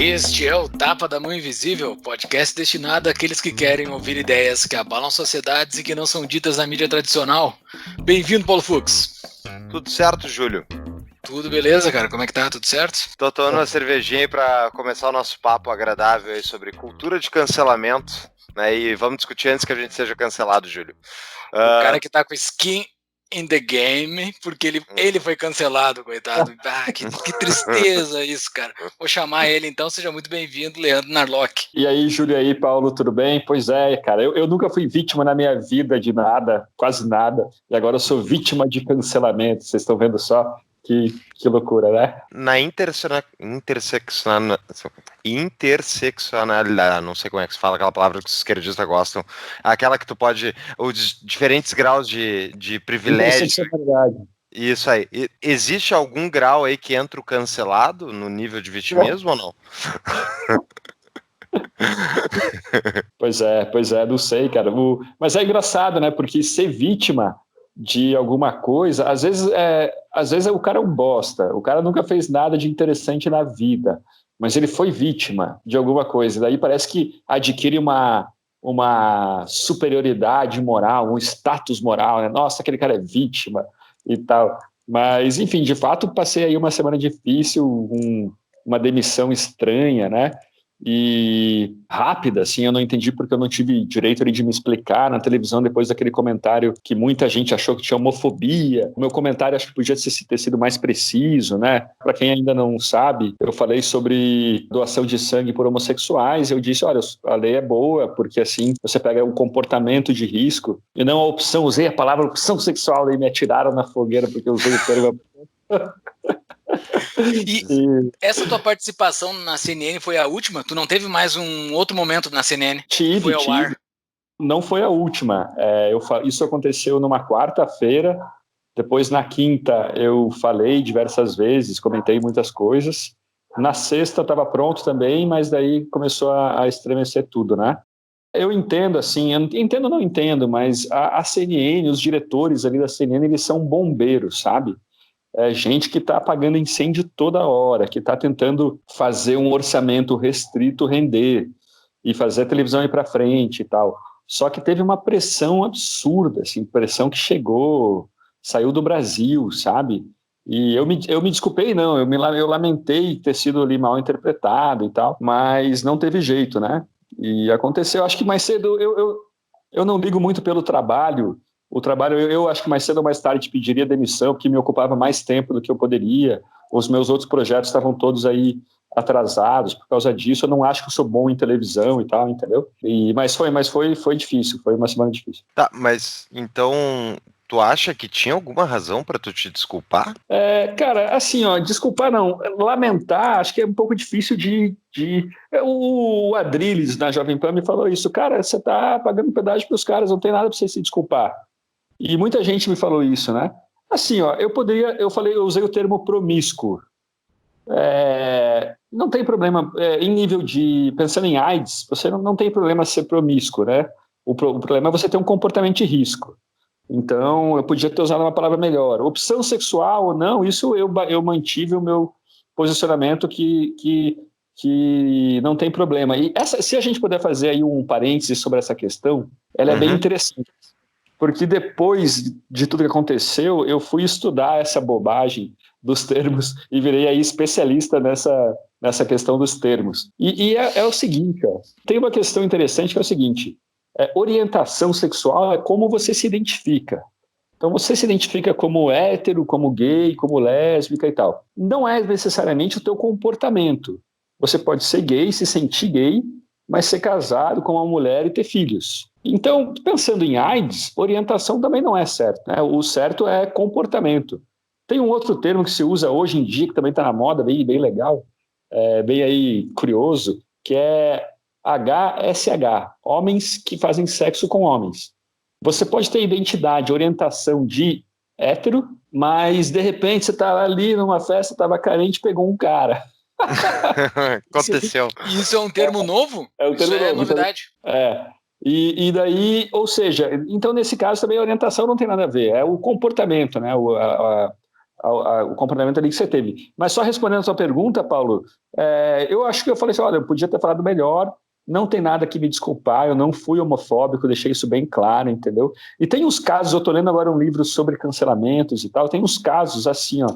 Este é o Tapa da Mão Invisível, podcast destinado àqueles que querem ouvir ideias que abalam sociedades e que não são ditas na mídia tradicional. Bem-vindo, Paulo Fux. Tudo certo, Júlio? Tudo beleza, cara? Como é que tá? Tudo certo? Tô tomando uma cervejinha aí pra começar o nosso papo agradável aí sobre cultura de cancelamento, né? E vamos discutir antes que a gente seja cancelado, Júlio. O cara que tá com skin in the game, porque ele foi cancelado, coitado. Ah, que tristeza isso, cara. Vou chamar ele então, seja muito bem-vindo, Leandro Narlock. E aí, Júlio, e aí, Paulo, tudo bem? Pois é, cara, eu nunca fui vítima na minha vida de nada, quase nada, e agora eu sou vítima de cancelamento, vocês estão vendo só? Que loucura, né? Na interseccionalidade, não sei como é que se fala aquela palavra que os esquerdistas gostam, aquela que tu pode, os diferentes graus de privilégio. Isso aí. Existe algum grau aí que entra o cancelado no nível de vitimismo ou não? Pois é, não sei, cara. Mas é engraçado, né? Porque ser vítima de alguma coisa, às vezes o cara é um bosta, o cara nunca fez nada de interessante na vida, mas ele foi vítima de alguma coisa, daí parece que adquire uma superioridade moral, um status moral, né? Nossa, aquele cara é vítima e tal. Mas, enfim, de fato, passei aí uma semana difícil, uma demissão estranha, né? E rápida, assim, eu não entendi porque eu não tive direito de me explicar na televisão depois daquele comentário que muita gente achou que tinha homofobia. O meu comentário acho que podia ter sido mais preciso, né? Para quem ainda não sabe, eu falei sobre doação de sangue por homossexuais, eu disse, olha, a lei é boa, porque assim, você pega um comportamento de risco, e não a opção, usei a palavra opção sexual, daí me atiraram na fogueira porque eu usei o termo. E essa tua participação na CNN foi a última? Tu não teve mais um outro momento na CNN? Tive. Ar? Não foi a última. Isso aconteceu numa quarta-feira. Depois, na quinta, eu falei diversas vezes, comentei muitas coisas. Na sexta estava pronto também, mas daí começou a estremecer tudo, né? Eu entendo, assim, não entendo, mas a CNN, os diretores ali da CNN, eles são bombeiros, sabe? É gente que está apagando incêndio toda hora, que está tentando fazer um orçamento restrito render e fazer a televisão ir para frente e tal. Só que teve uma pressão absurda, assim, pressão que saiu do Brasil, sabe? E eu me desculpei, não, eu lamentei ter sido ali mal interpretado e tal, mas não teve jeito, né? E aconteceu, acho que mais cedo, eu não ligo muito pelo trabalho. O trabalho, eu acho que mais cedo ou mais tarde pediria demissão, porque me ocupava mais tempo do que eu poderia. Os meus outros projetos estavam todos aí atrasados por causa disso. Eu não acho que eu sou bom em televisão e tal, entendeu? Mas foi difícil, foi uma semana difícil. Tá, mas então tu acha que tinha alguma razão para tu te desculpar? Cara, assim, ó, desculpar não, lamentar, acho que é um pouco difícil O Adrilles, na Jovem Pan, me falou isso, cara, você tá pagando pedágio pros caras, não tem nada para você se desculpar. E muita gente me falou isso, né? Assim, ó, eu usei o termo promíscuo. Não tem problema, em nível de, pensando em AIDS, você não tem problema ser promíscuo, né? O problema é você ter um comportamento de risco. Então, eu podia ter usado uma palavra melhor. Opção sexual ou não, isso eu mantive o meu posicionamento que não tem problema. E se a gente puder fazer aí um parêntese sobre essa questão, ela é bem interessante. Porque depois de tudo que aconteceu, eu fui estudar essa bobagem dos termos e virei aí especialista nessa questão dos termos. E é o seguinte, ó, tem uma questão interessante que é o seguinte, orientação sexual é como você se identifica. Então você se identifica como hétero, como gay, como lésbica e tal. Não é necessariamente o teu comportamento. Você pode ser gay, se sentir gay, mas ser casado com uma mulher e ter filhos. Então, pensando em AIDS, orientação também não é certo, né? O certo é comportamento. Tem um outro termo que se usa hoje em dia, que também está na moda, bem legal, bem aí curioso, que é HSH, homens que fazem sexo com homens. Você pode ter identidade, orientação de hétero, mas de repente você tá ali numa festa, tava carente, pegou um cara. Aconteceu. Isso é um termo novo? É um termo Isso é novo. novidade. E daí, ou seja, então nesse caso também a orientação não tem nada a ver, é o comportamento, né? O comportamento ali que você teve. Mas só respondendo a sua pergunta, Paulo, eu acho que eu falei assim, olha, eu podia ter falado melhor, não tem nada que me desculpar, eu não fui homofóbico, deixei isso bem claro, entendeu? E tem uns casos, eu estou lendo agora um livro sobre cancelamentos e tal, tem uns casos assim, ó,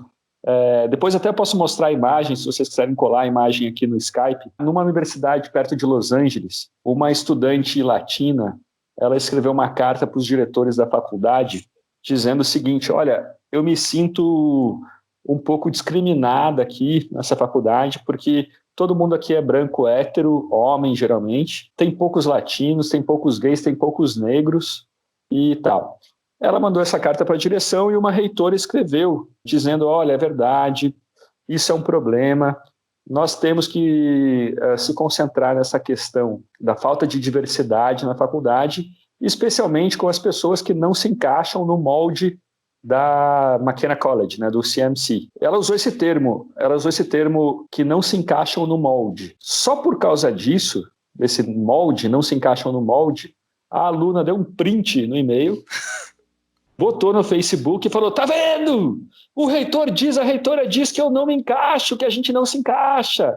depois até posso mostrar a imagem, se vocês quiserem colar a imagem aqui no Skype. Numa universidade perto de Los Angeles, uma estudante latina, ela escreveu uma carta para os diretores da faculdade, dizendo o seguinte, olha, eu me sinto um pouco discriminada aqui nessa faculdade, porque todo mundo aqui é branco, hétero, homem, geralmente, tem poucos latinos, tem poucos gays, tem poucos negros e tal. Ela mandou essa carta para a direção e uma reitora escreveu, dizendo, olha, é verdade, isso é um problema, nós temos que se concentrar nessa questão da falta de diversidade na faculdade, especialmente com as pessoas que não se encaixam no molde da McKenna College, né, do CMC. Ela usou esse termo que não se encaixam no molde. Só por causa disso, desse molde, não se encaixam no molde, a aluna deu um print no e-mail, botou no Facebook e falou, tá vendo? A reitora diz que eu não me encaixo, que a gente não se encaixa.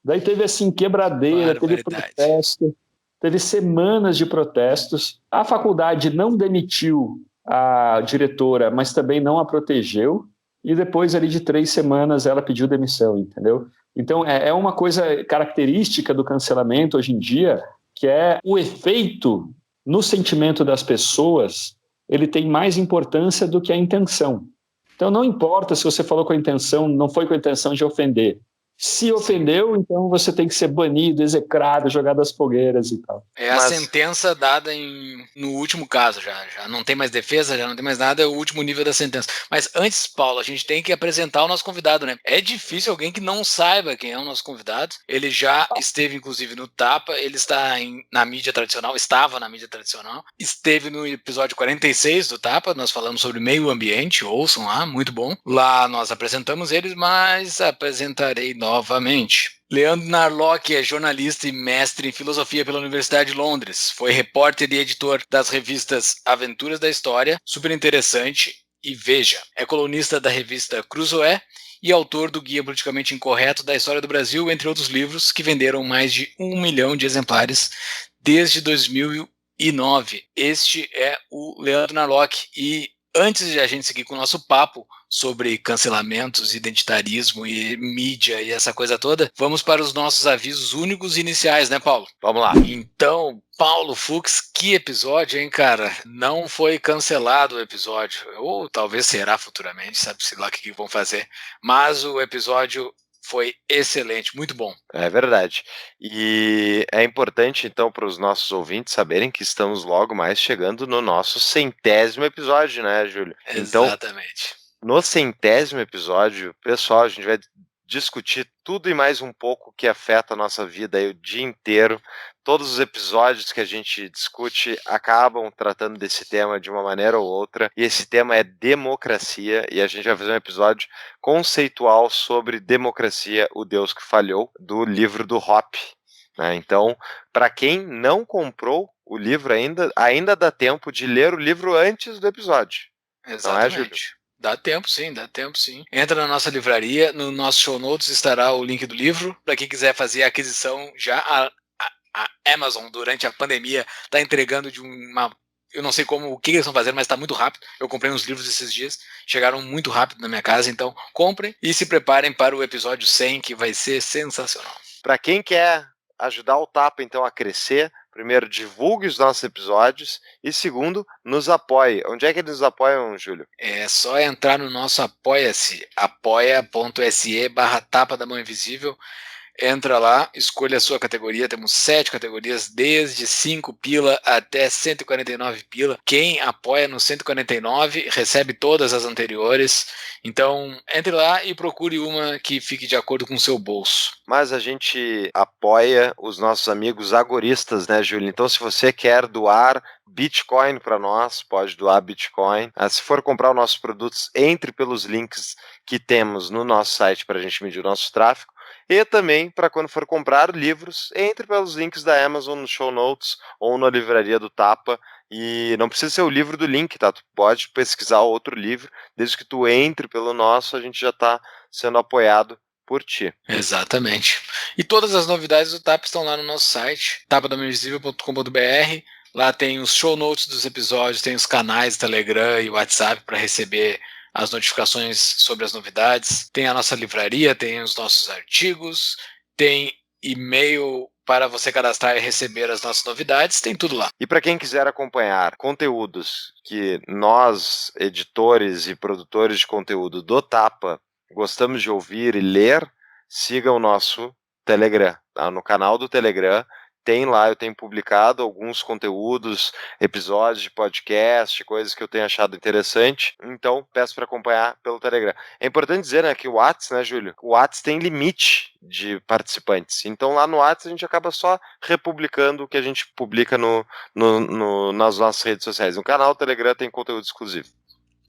Daí teve assim, quebradeira, teve protesto, teve semanas de protestos. A faculdade não demitiu a diretora, mas também não a protegeu. E depois ali de 3 semanas ela pediu demissão, entendeu? Então é uma coisa característica do cancelamento hoje em dia, que é o efeito no sentimento das pessoas, ele tem mais importância do que a intenção. Então não importa se você falou com a intenção, não foi com a intenção de ofender. Se ofendeu, então você tem que ser banido, execrado, jogado às fogueiras e tal. A sentença dada no último caso, já não tem mais defesa, já não tem mais nada, é o último nível da sentença. Mas antes, Paulo, a gente tem que apresentar o nosso convidado, né? É difícil alguém que não saiba quem é o nosso convidado. Ele já esteve, inclusive, no Tapa, ele está na mídia tradicional, estava na mídia tradicional, esteve no episódio 46 do Tapa, nós falamos sobre meio ambiente, ouçam lá, muito bom. Lá nós apresentamos eles, mas apresentarei novamente. Leandro Narlock é jornalista e mestre em filosofia pela Universidade de Londres. Foi repórter e editor das revistas Aventuras da História, super interessante, e Veja. É colunista da revista Cruzoé e autor do Guia Politicamente Incorreto da História do Brasil, entre outros livros que venderam mais de 1 milhão de exemplares desde 2009. Este é o Leandro Narlock. E antes de a gente seguir com o nosso papo sobre cancelamentos, identitarismo e mídia e essa coisa toda, vamos para os nossos avisos únicos iniciais, né, Paulo? Vamos lá. Então, Paulo Fux, que episódio, hein, cara? Não foi cancelado o episódio, ou talvez será futuramente, sabe-se lá o que vão fazer, mas o episódio foi excelente, muito bom. É verdade. E é importante, então, para os nossos ouvintes saberem que estamos logo mais chegando no nosso 100º episódio, né, Júlio? Exatamente. Então, no 100º episódio, pessoal, a gente vai discutir tudo e mais um pouco que afeta a nossa vida aí o dia inteiro. Todos os episódios que a gente discute acabam tratando desse tema de uma maneira ou outra, e esse tema é democracia, e a gente vai fazer um episódio conceitual sobre democracia, o Deus que falhou, do livro do Hoppe, né? Então, para quem não comprou o livro ainda dá tempo de ler o livro antes do episódio. Exatamente. Não é, Júlio? Dá tempo sim. Entra na nossa livraria, no nosso show notes estará o link do livro, para quem quiser fazer a aquisição já. A Amazon, durante a pandemia, está entregando de uma... Eu não sei o que eles estão fazendo, mas está muito rápido. Eu comprei uns livros esses dias, chegaram muito rápido na minha casa, então comprem e se preparem para o episódio 100, que vai ser sensacional. Para quem quer ajudar o Tapa, então, a crescer, primeiro, divulgue os nossos episódios e, segundo, nos apoie. Onde é que eles nos apoiam, Júlio? É só entrar no nosso Apoia-se, apoia.se/Tapa da Mão Invisível. Entra lá, escolha a sua categoria, temos 7 categorias, desde 5 pila até 149 pila. Quem apoia no 149 recebe todas as anteriores. Então, entre lá e procure uma que fique de acordo com o seu bolso. Mas a gente apoia os nossos amigos agoristas, né, Júlio? Então, se você quer doar Bitcoin para nós, pode doar Bitcoin. Se for comprar os nossos produtos, entre pelos links que temos no nosso site para a gente medir o nosso tráfego. E também, para quando for comprar livros, entre pelos links da Amazon no show notes ou na livraria do Tapa. E não precisa ser o livro do link, tá? Tu pode pesquisar outro livro. Desde que tu entre pelo nosso, a gente já está sendo apoiado por ti. Exatamente. E todas as novidades do Tapa estão lá no nosso site, tapadomainvisível.com.br. Lá tem os show notes dos episódios, tem os canais Telegram e WhatsApp para receber as notificações sobre as novidades. Tem a nossa livraria, tem os nossos artigos, tem e-mail para você cadastrar e receber as nossas novidades, tem tudo lá. E para quem quiser acompanhar conteúdos que nós, editores e produtores de conteúdo do Tapa, gostamos de ouvir e ler, siga o nosso Telegram. Tá? No canal do Telegram, tem lá, eu tenho publicado alguns conteúdos, episódios de podcast, coisas que eu tenho achado interessante. Então, peço para acompanhar pelo Telegram. É importante dizer, né, que o WhatsApp, né, Júlio? O WhatsApp tem limite de participantes. Então, lá no WhatsApp, a gente acaba só republicando o que a gente publica nas nossas redes sociais. No canal do Telegram tem conteúdo exclusivo.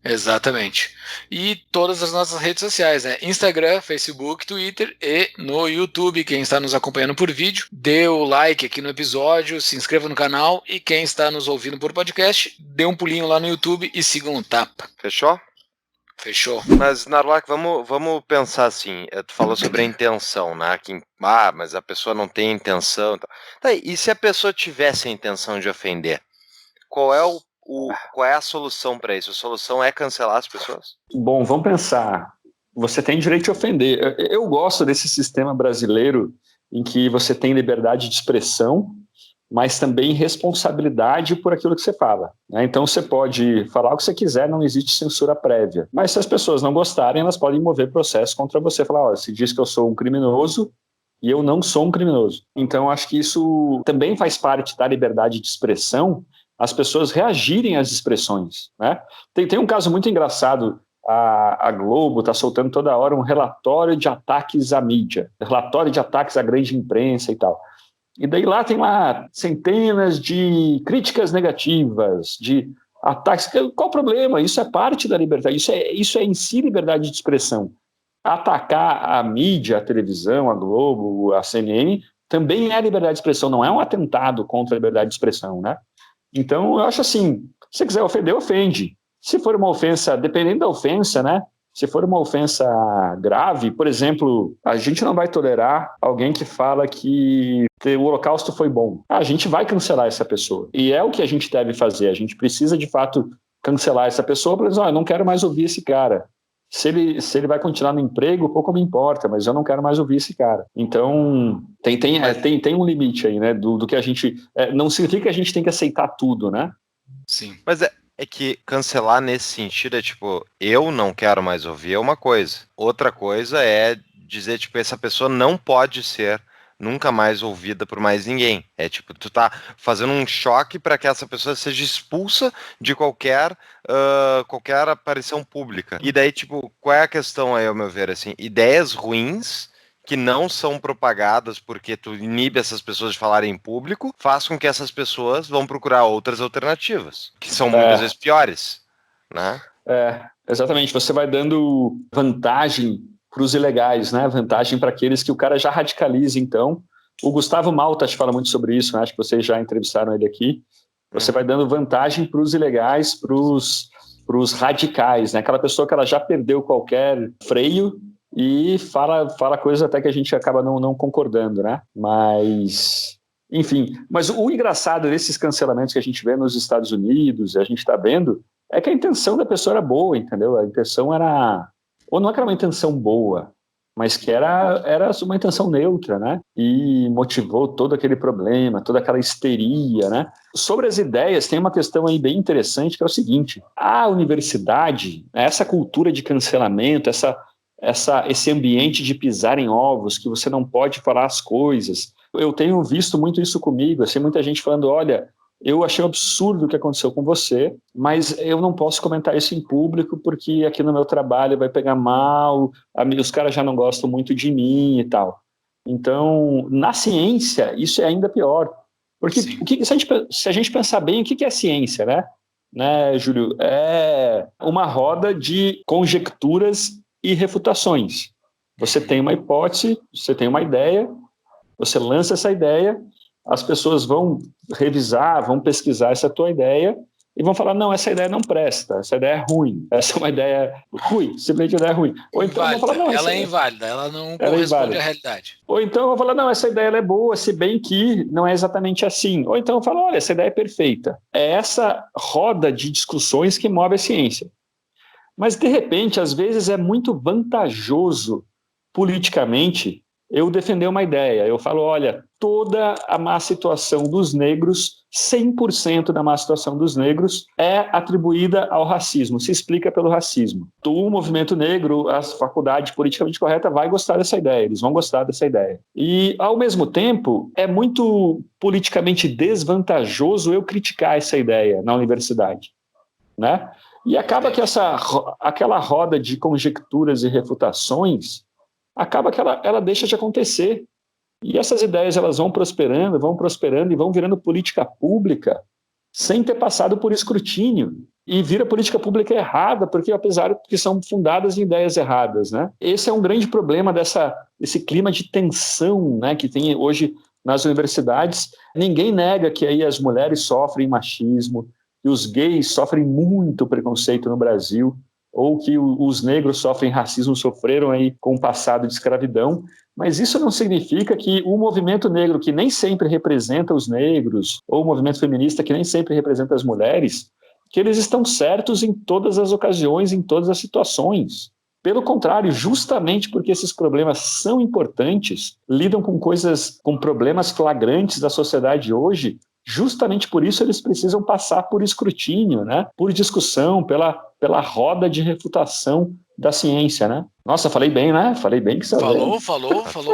Exatamente. E todas as nossas redes sociais, né? Instagram, Facebook, Twitter e no YouTube. Quem está nos acompanhando por vídeo, dê o like aqui no episódio, se inscreva no canal e quem está nos ouvindo por podcast, dê um pulinho lá no YouTube e sigam o Tapa. Fechou? Fechou. Mas, Narlock, vamos pensar assim, tu falou sobre a intenção, né? Que, mas a pessoa não tem intenção. Tá, e se a pessoa tivesse a intenção de ofender? Qual é a solução para isso? A solução é cancelar as pessoas? Bom, vamos pensar. Você tem direito de ofender. Eu gosto desse sistema brasileiro em que você tem liberdade de expressão, mas também responsabilidade por aquilo que você fala. Né? Então você pode falar o que você quiser, não existe censura prévia. Mas se as pessoas não gostarem, elas podem mover processo contra você. Falar, olha, você diz que eu sou um criminoso e eu não sou um criminoso. Então acho que isso também faz parte da liberdade de expressão, as pessoas reagirem às expressões. Né? Tem um caso muito engraçado, a Globo está soltando toda hora um relatório de ataques à mídia, relatório de ataques à grande imprensa e tal. E daí lá tem lá centenas de críticas negativas, de ataques. Qual o problema? Isso é parte da liberdade, isso é em si liberdade de expressão. Atacar a mídia, a televisão, a Globo, a CNN, também é liberdade de expressão, não é um atentado contra a liberdade de expressão, né? Então, eu acho assim, se você quiser ofender, ofende. Se for uma ofensa, dependendo da ofensa, né? Se for uma ofensa grave, por exemplo, a gente não vai tolerar alguém que fala que o Holocausto foi bom. A gente vai cancelar essa pessoa. E é o que a gente deve fazer. A gente precisa, de fato, cancelar essa pessoa para dizer, eu não quero mais ouvir esse cara. Se ele vai continuar no emprego, pouco me importa, mas eu não quero mais ouvir esse cara. Então, tem um limite aí, né? Do que a gente... não significa que a gente tem que aceitar tudo, né? Sim. Mas é que cancelar nesse sentido é tipo, eu não quero mais ouvir é uma coisa. Outra coisa é dizer, tipo, essa pessoa não pode ser nunca mais ouvida por mais ninguém. É tipo, tu tá fazendo um choque para que essa pessoa seja expulsa de qualquer aparição pública. E daí, tipo, qual é a questão aí, ao meu ver, assim? Ideias ruins que não são propagadas porque tu inibe essas pessoas de falarem em público, faz com que essas pessoas vão procurar outras alternativas, que são muitas vezes piores, né? Exatamente. Você vai dando vantagem para os ilegais, né? Vantagem para aqueles que o cara já radicaliza, então. O Gustavo Malta te fala muito sobre isso, né? Acho que vocês já entrevistaram ele aqui. Você vai dando vantagem para os ilegais, para os radicais, né? Aquela pessoa que ela já perdeu qualquer freio e fala coisas até que a gente acaba não concordando, né? Mas, enfim. Mas o engraçado desses cancelamentos que a gente vê nos Estados Unidos, e a gente está vendo, é que a intenção da pessoa era boa, entendeu? A intenção era... Ou não é que era uma intenção boa, mas que era uma intenção neutra, né? E motivou todo aquele problema, toda aquela histeria, né? Sobre as ideias, tem uma questão aí bem interessante, que é o seguinte: a universidade, essa cultura de cancelamento, esse ambiente de pisar em ovos, que você não pode falar as coisas. Eu tenho visto muito isso comigo, assim, muita gente falando, olha, eu achei um absurdo o que aconteceu com você, mas eu não posso comentar isso em público porque aqui no meu trabalho vai pegar mal, os caras já não gostam muito de mim e tal. Então, na ciência, isso é ainda pior. Porque se a gente pensar bem, o que é ciência, né, Júlio? É uma roda de conjecturas e refutações. Você tem uma hipótese, você tem uma ideia, você lança essa ideia, as pessoas vão revisar, vão pesquisar essa tua ideia e vão falar, não, essa ideia não presta, essa ideia é ruim, essa é uma ideia ruim, simplesmente ideia é ruim. Ou então vão falar, não, ela é inválida, ela não corresponde à realidade. Ou então vão falar, não, essa ideia ela é boa, se bem que não é exatamente assim. Ou então falam, olha, essa ideia é perfeita. É essa roda de discussões que move a ciência. Mas, de repente, às vezes é muito vantajoso politicamente eu defender uma ideia. Eu falo, olha, toda a má situação dos negros, 100% da má situação dos negros é atribuída ao racismo, se explica pelo racismo. O movimento negro, a faculdade politicamente correta vai gostar dessa ideia, eles vão gostar dessa ideia. E, ao mesmo tempo, é muito politicamente desvantajoso eu criticar essa ideia na universidade, né? E acaba que aquela roda de conjecturas e refutações acaba que ela deixa de acontecer. E essas ideias elas vão prosperando e vão virando política pública sem ter passado por escrutínio. E vira política pública errada, porque apesar de que são fundadas em ideias erradas, né? Esse é um grande problema desse clima de tensão, né, que tem hoje nas universidades. Ninguém nega que aí as mulheres sofrem machismo, que os gays sofrem muito preconceito no Brasil, ou que os negros sofrem racismo, sofreram aí com o passado de escravidão, mas isso não significa que o movimento negro, que nem sempre representa os negros, ou o movimento feminista, que nem sempre representa as mulheres, que eles estão certos em todas as ocasiões, em todas as situações. Pelo contrário, justamente porque esses problemas são importantes, lidam com problemas flagrantes da sociedade hoje, justamente por isso eles precisam passar por escrutínio, né? Por discussão, pela roda de refutação da ciência, né? Nossa, falei bem, né? Falei bem que você falou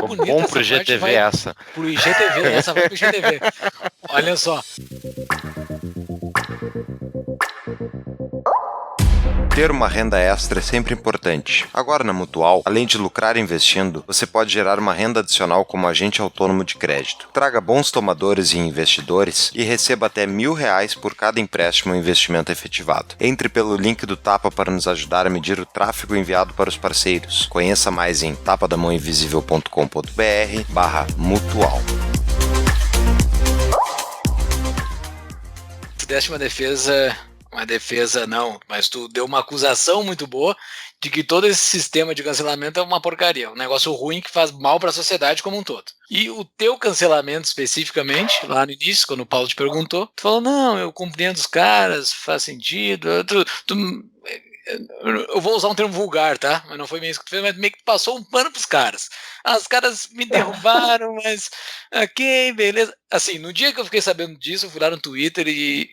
bonito. Bom pro IGTV essa. Pro IGTV, essa vai pro IGTV. Olha só. Ter uma renda extra é sempre importante. Agora na Mutual, além de lucrar investindo, você pode gerar uma renda adicional como agente autônomo de crédito. Traga bons tomadores e investidores e receba até R$1.000 por cada empréstimo ou investimento efetivado. Entre pelo link do Tapa para nos ajudar a medir o tráfego enviado para os parceiros. Conheça mais em tapadamãoinvisível.com.br/mutual. Tu deste uma defesa não, mas tu deu uma acusação muito boa de que todo esse sistema de cancelamento é uma porcaria, um negócio ruim que faz mal para a sociedade como um todo. E o teu cancelamento especificamente, lá no início, quando o Paulo te perguntou, tu falou, não, eu compreendo os caras, faz sentido, eu vou usar um termo vulgar, tá? Mas não foi meio isso que tu fez, mas meio que passou um pano pros caras. Os caras me derrubaram, mas ok, beleza. Assim, no dia que eu fiquei sabendo disso, eu fui lá no Twitter e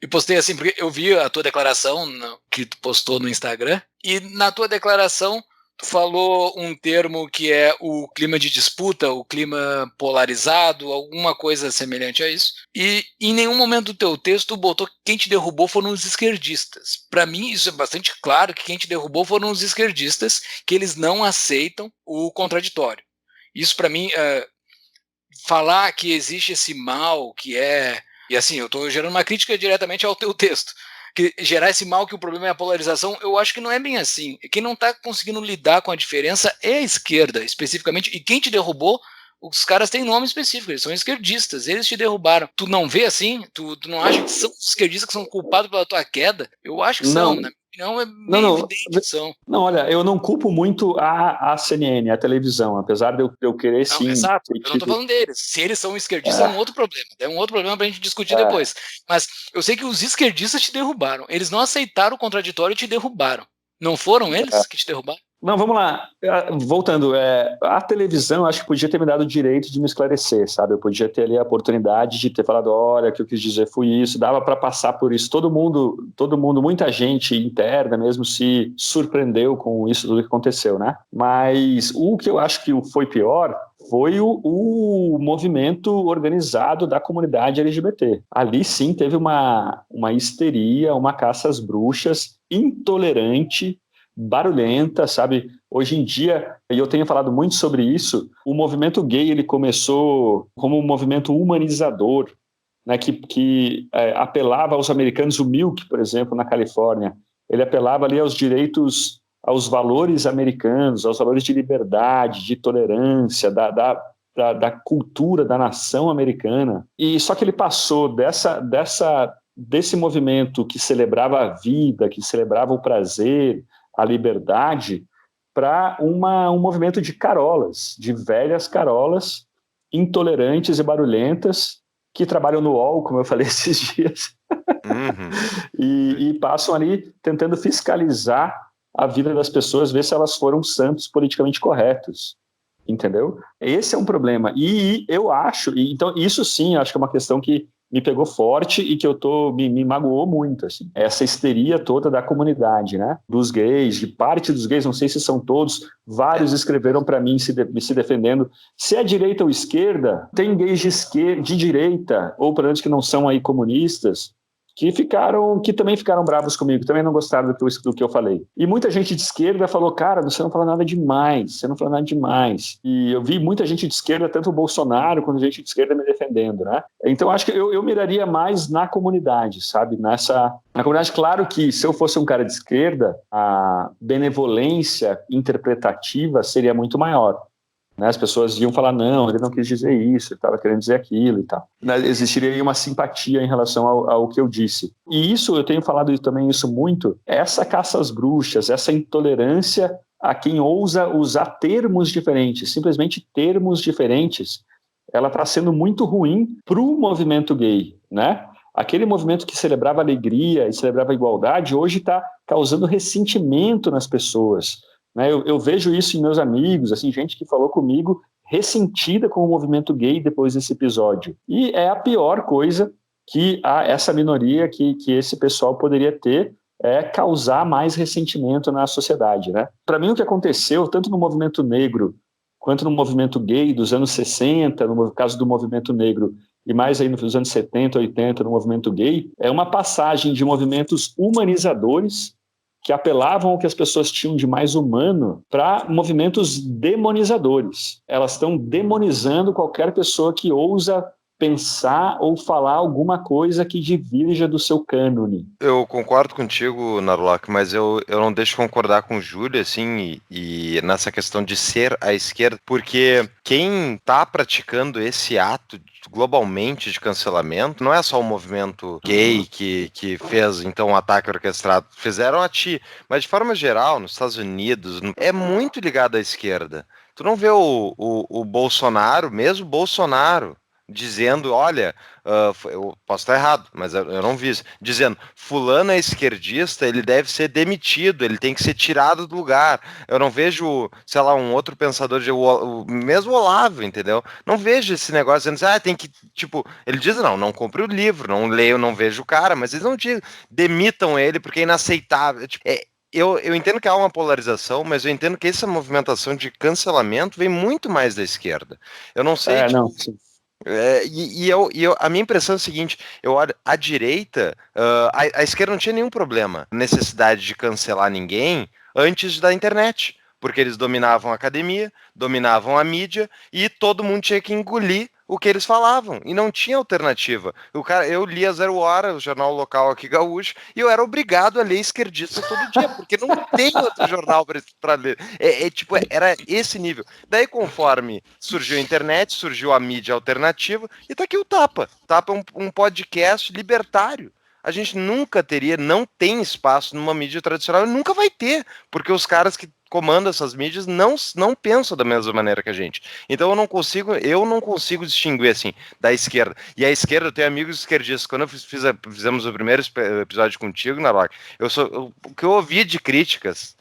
postei assim, porque eu vi a tua declaração que tu postou no Instagram, e na tua declaração tu falou um termo que é o clima de disputa, o clima polarizado, alguma coisa semelhante a isso. E em nenhum momento do teu texto tu botou que quem te derrubou foram os esquerdistas. Para mim isso é bastante claro, que quem te derrubou foram os esquerdistas, que eles não aceitam o contraditório. Isso para mim, falar que existe esse mal que é... E assim, eu estou gerando uma crítica diretamente ao teu texto. Que gerar esse mal que o problema é a polarização, eu acho que não é bem assim. Quem não está conseguindo lidar com a diferença é a esquerda, especificamente. E quem te derrubou, os caras têm nome específico, eles são esquerdistas, eles te derrubaram. Tu não vê assim? Tu não acha que são os esquerdistas que são culpados pela tua queda? Eu acho que são, né? Não, é meio evidente que são. Não, olha, eu não culpo muito a CNN, a televisão, apesar de eu querer sim. Exato, eu não tô falando deles. Se eles são esquerdistas, é um outro problema. É um outro problema pra gente discutir depois. Mas eu sei que os esquerdistas te derrubaram. Eles não aceitaram o contraditório e te derrubaram. Não foram eles que te derrubaram? Não, vamos lá. Voltando, a televisão acho que podia ter me dado o direito de me esclarecer, sabe? Eu podia ter ali a oportunidade de ter falado, olha, o que eu quis dizer foi isso, dava para passar por isso. Todo mundo, muita gente interna mesmo se surpreendeu com isso tudo que aconteceu, né? Mas o que eu acho que foi pior foi o movimento organizado da comunidade LGBT. Ali sim teve uma histeria, uma caça às bruxas intolerante, barulhenta, sabe? Hoje em dia, e eu tenho falado muito sobre isso, o movimento gay ele começou como um movimento humanizador, né, que apelava aos americanos, o Milk, por exemplo, na Califórnia, ele apelava ali aos direitos, aos valores americanos, aos valores de liberdade, de tolerância, da cultura da nação americana. E só que ele passou desse movimento que celebrava a vida, que celebrava o prazer, a liberdade, para um movimento de carolas, de velhas carolas, intolerantes e barulhentas, que trabalham no UOL, como eu falei esses dias, e passam ali tentando fiscalizar a vida das pessoas, ver se elas foram santos politicamente corretos, entendeu? Esse é um problema. E eu acho, então isso sim, acho que é uma questão que me pegou forte e que me magoou muito, assim. Essa histeria toda da comunidade, né? Dos gays, de parte dos gays, não sei se são todos, vários escreveram para mim se defendendo. Se é direita ou esquerda, tem gays de direita, ou pelo menos que não são aí comunistas, que também ficaram bravos comigo, também não gostaram do que eu falei. E muita gente de esquerda falou, cara, você não fala nada demais, você não fala nada demais. E eu vi muita gente de esquerda, tanto o Bolsonaro quanto gente de esquerda me defendendo, né? Então acho que eu miraria mais na comunidade, sabe? Na comunidade, claro que se eu fosse um cara de esquerda, a benevolência interpretativa seria muito maior. Né, as pessoas iam falar, não, ele não quis dizer isso, ele estava querendo dizer aquilo e tal. Existiria uma simpatia em relação ao que eu disse. E isso, eu tenho falado também isso muito, essa caça às bruxas, essa intolerância a quem ousa usar termos diferentes, simplesmente termos diferentes, ela está sendo muito ruim para o movimento gay, né? Aquele movimento que celebrava alegria e celebrava igualdade, hoje está causando ressentimento nas pessoas. Eu vejo isso em meus amigos, assim, gente que falou comigo ressentida com o movimento gay depois desse episódio. E é a pior coisa que essa minoria, que esse pessoal poderia ter, é causar mais ressentimento na sociedade, né? Para mim, o que aconteceu, tanto no movimento negro quanto no movimento gay dos anos 60, no caso do movimento negro, e mais aí nos anos 70, 80, no movimento gay, é uma passagem de movimentos humanizadores que apelavam ao que as pessoas tinham de mais humano para movimentos demonizadores. Elas estão demonizando qualquer pessoa que ousa pensar ou falar alguma coisa que divirja do seu cânone. Eu concordo contigo, Narlock, mas eu não deixo de concordar com o Júlio, assim, e nessa questão de ser à esquerda, porque quem está praticando esse ato globalmente de cancelamento não é só o movimento gay que fez, então, um ataque orquestrado. Fizeram a ti, mas de forma geral, nos Estados Unidos, é muito ligado à esquerda. Tu não vê o Bolsonaro, mesmo Bolsonaro, dizendo, olha, eu posso estar errado, mas eu não vi isso, dizendo, fulano é esquerdista, ele deve ser demitido, ele tem que ser tirado do lugar. Eu não vejo, sei lá, um outro pensador, mesmo Olavo, entendeu? Não vejo esse negócio dizendo, tem que, tipo, ele diz, não compre o livro, não leio, não vejo o cara, mas eles não dizem, demitam ele porque é inaceitável. Tipo, eu entendo que há uma polarização, mas eu entendo que essa movimentação de cancelamento vem muito mais da esquerda. Eu não sei, não, a minha impressão é a seguinte, eu olho a direita, a esquerda não tinha nenhum problema, necessidade de cancelar ninguém antes da internet, porque eles dominavam a academia, dominavam a mídia e todo mundo tinha que engolir o que eles falavam, e não tinha alternativa. Eu lia Zero Hora, o jornal local aqui gaúcho, e eu era obrigado a ler esquerdista todo dia, porque não tem outro jornal para ler. Era esse nível. Daí, conforme surgiu a internet, surgiu a mídia alternativa, e tá aqui o Tapa. Tapa é um podcast libertário. A gente nunca teria, não tem espaço numa mídia tradicional, e nunca vai ter, porque os caras que comandam essas mídias não pensam da mesma maneira que a gente. Então eu não consigo distinguir assim da esquerda. E a esquerda, eu tenho amigos esquerdistas. Quando fizemos o primeiro episódio contigo, Narlock, o que eu ouvi de críticas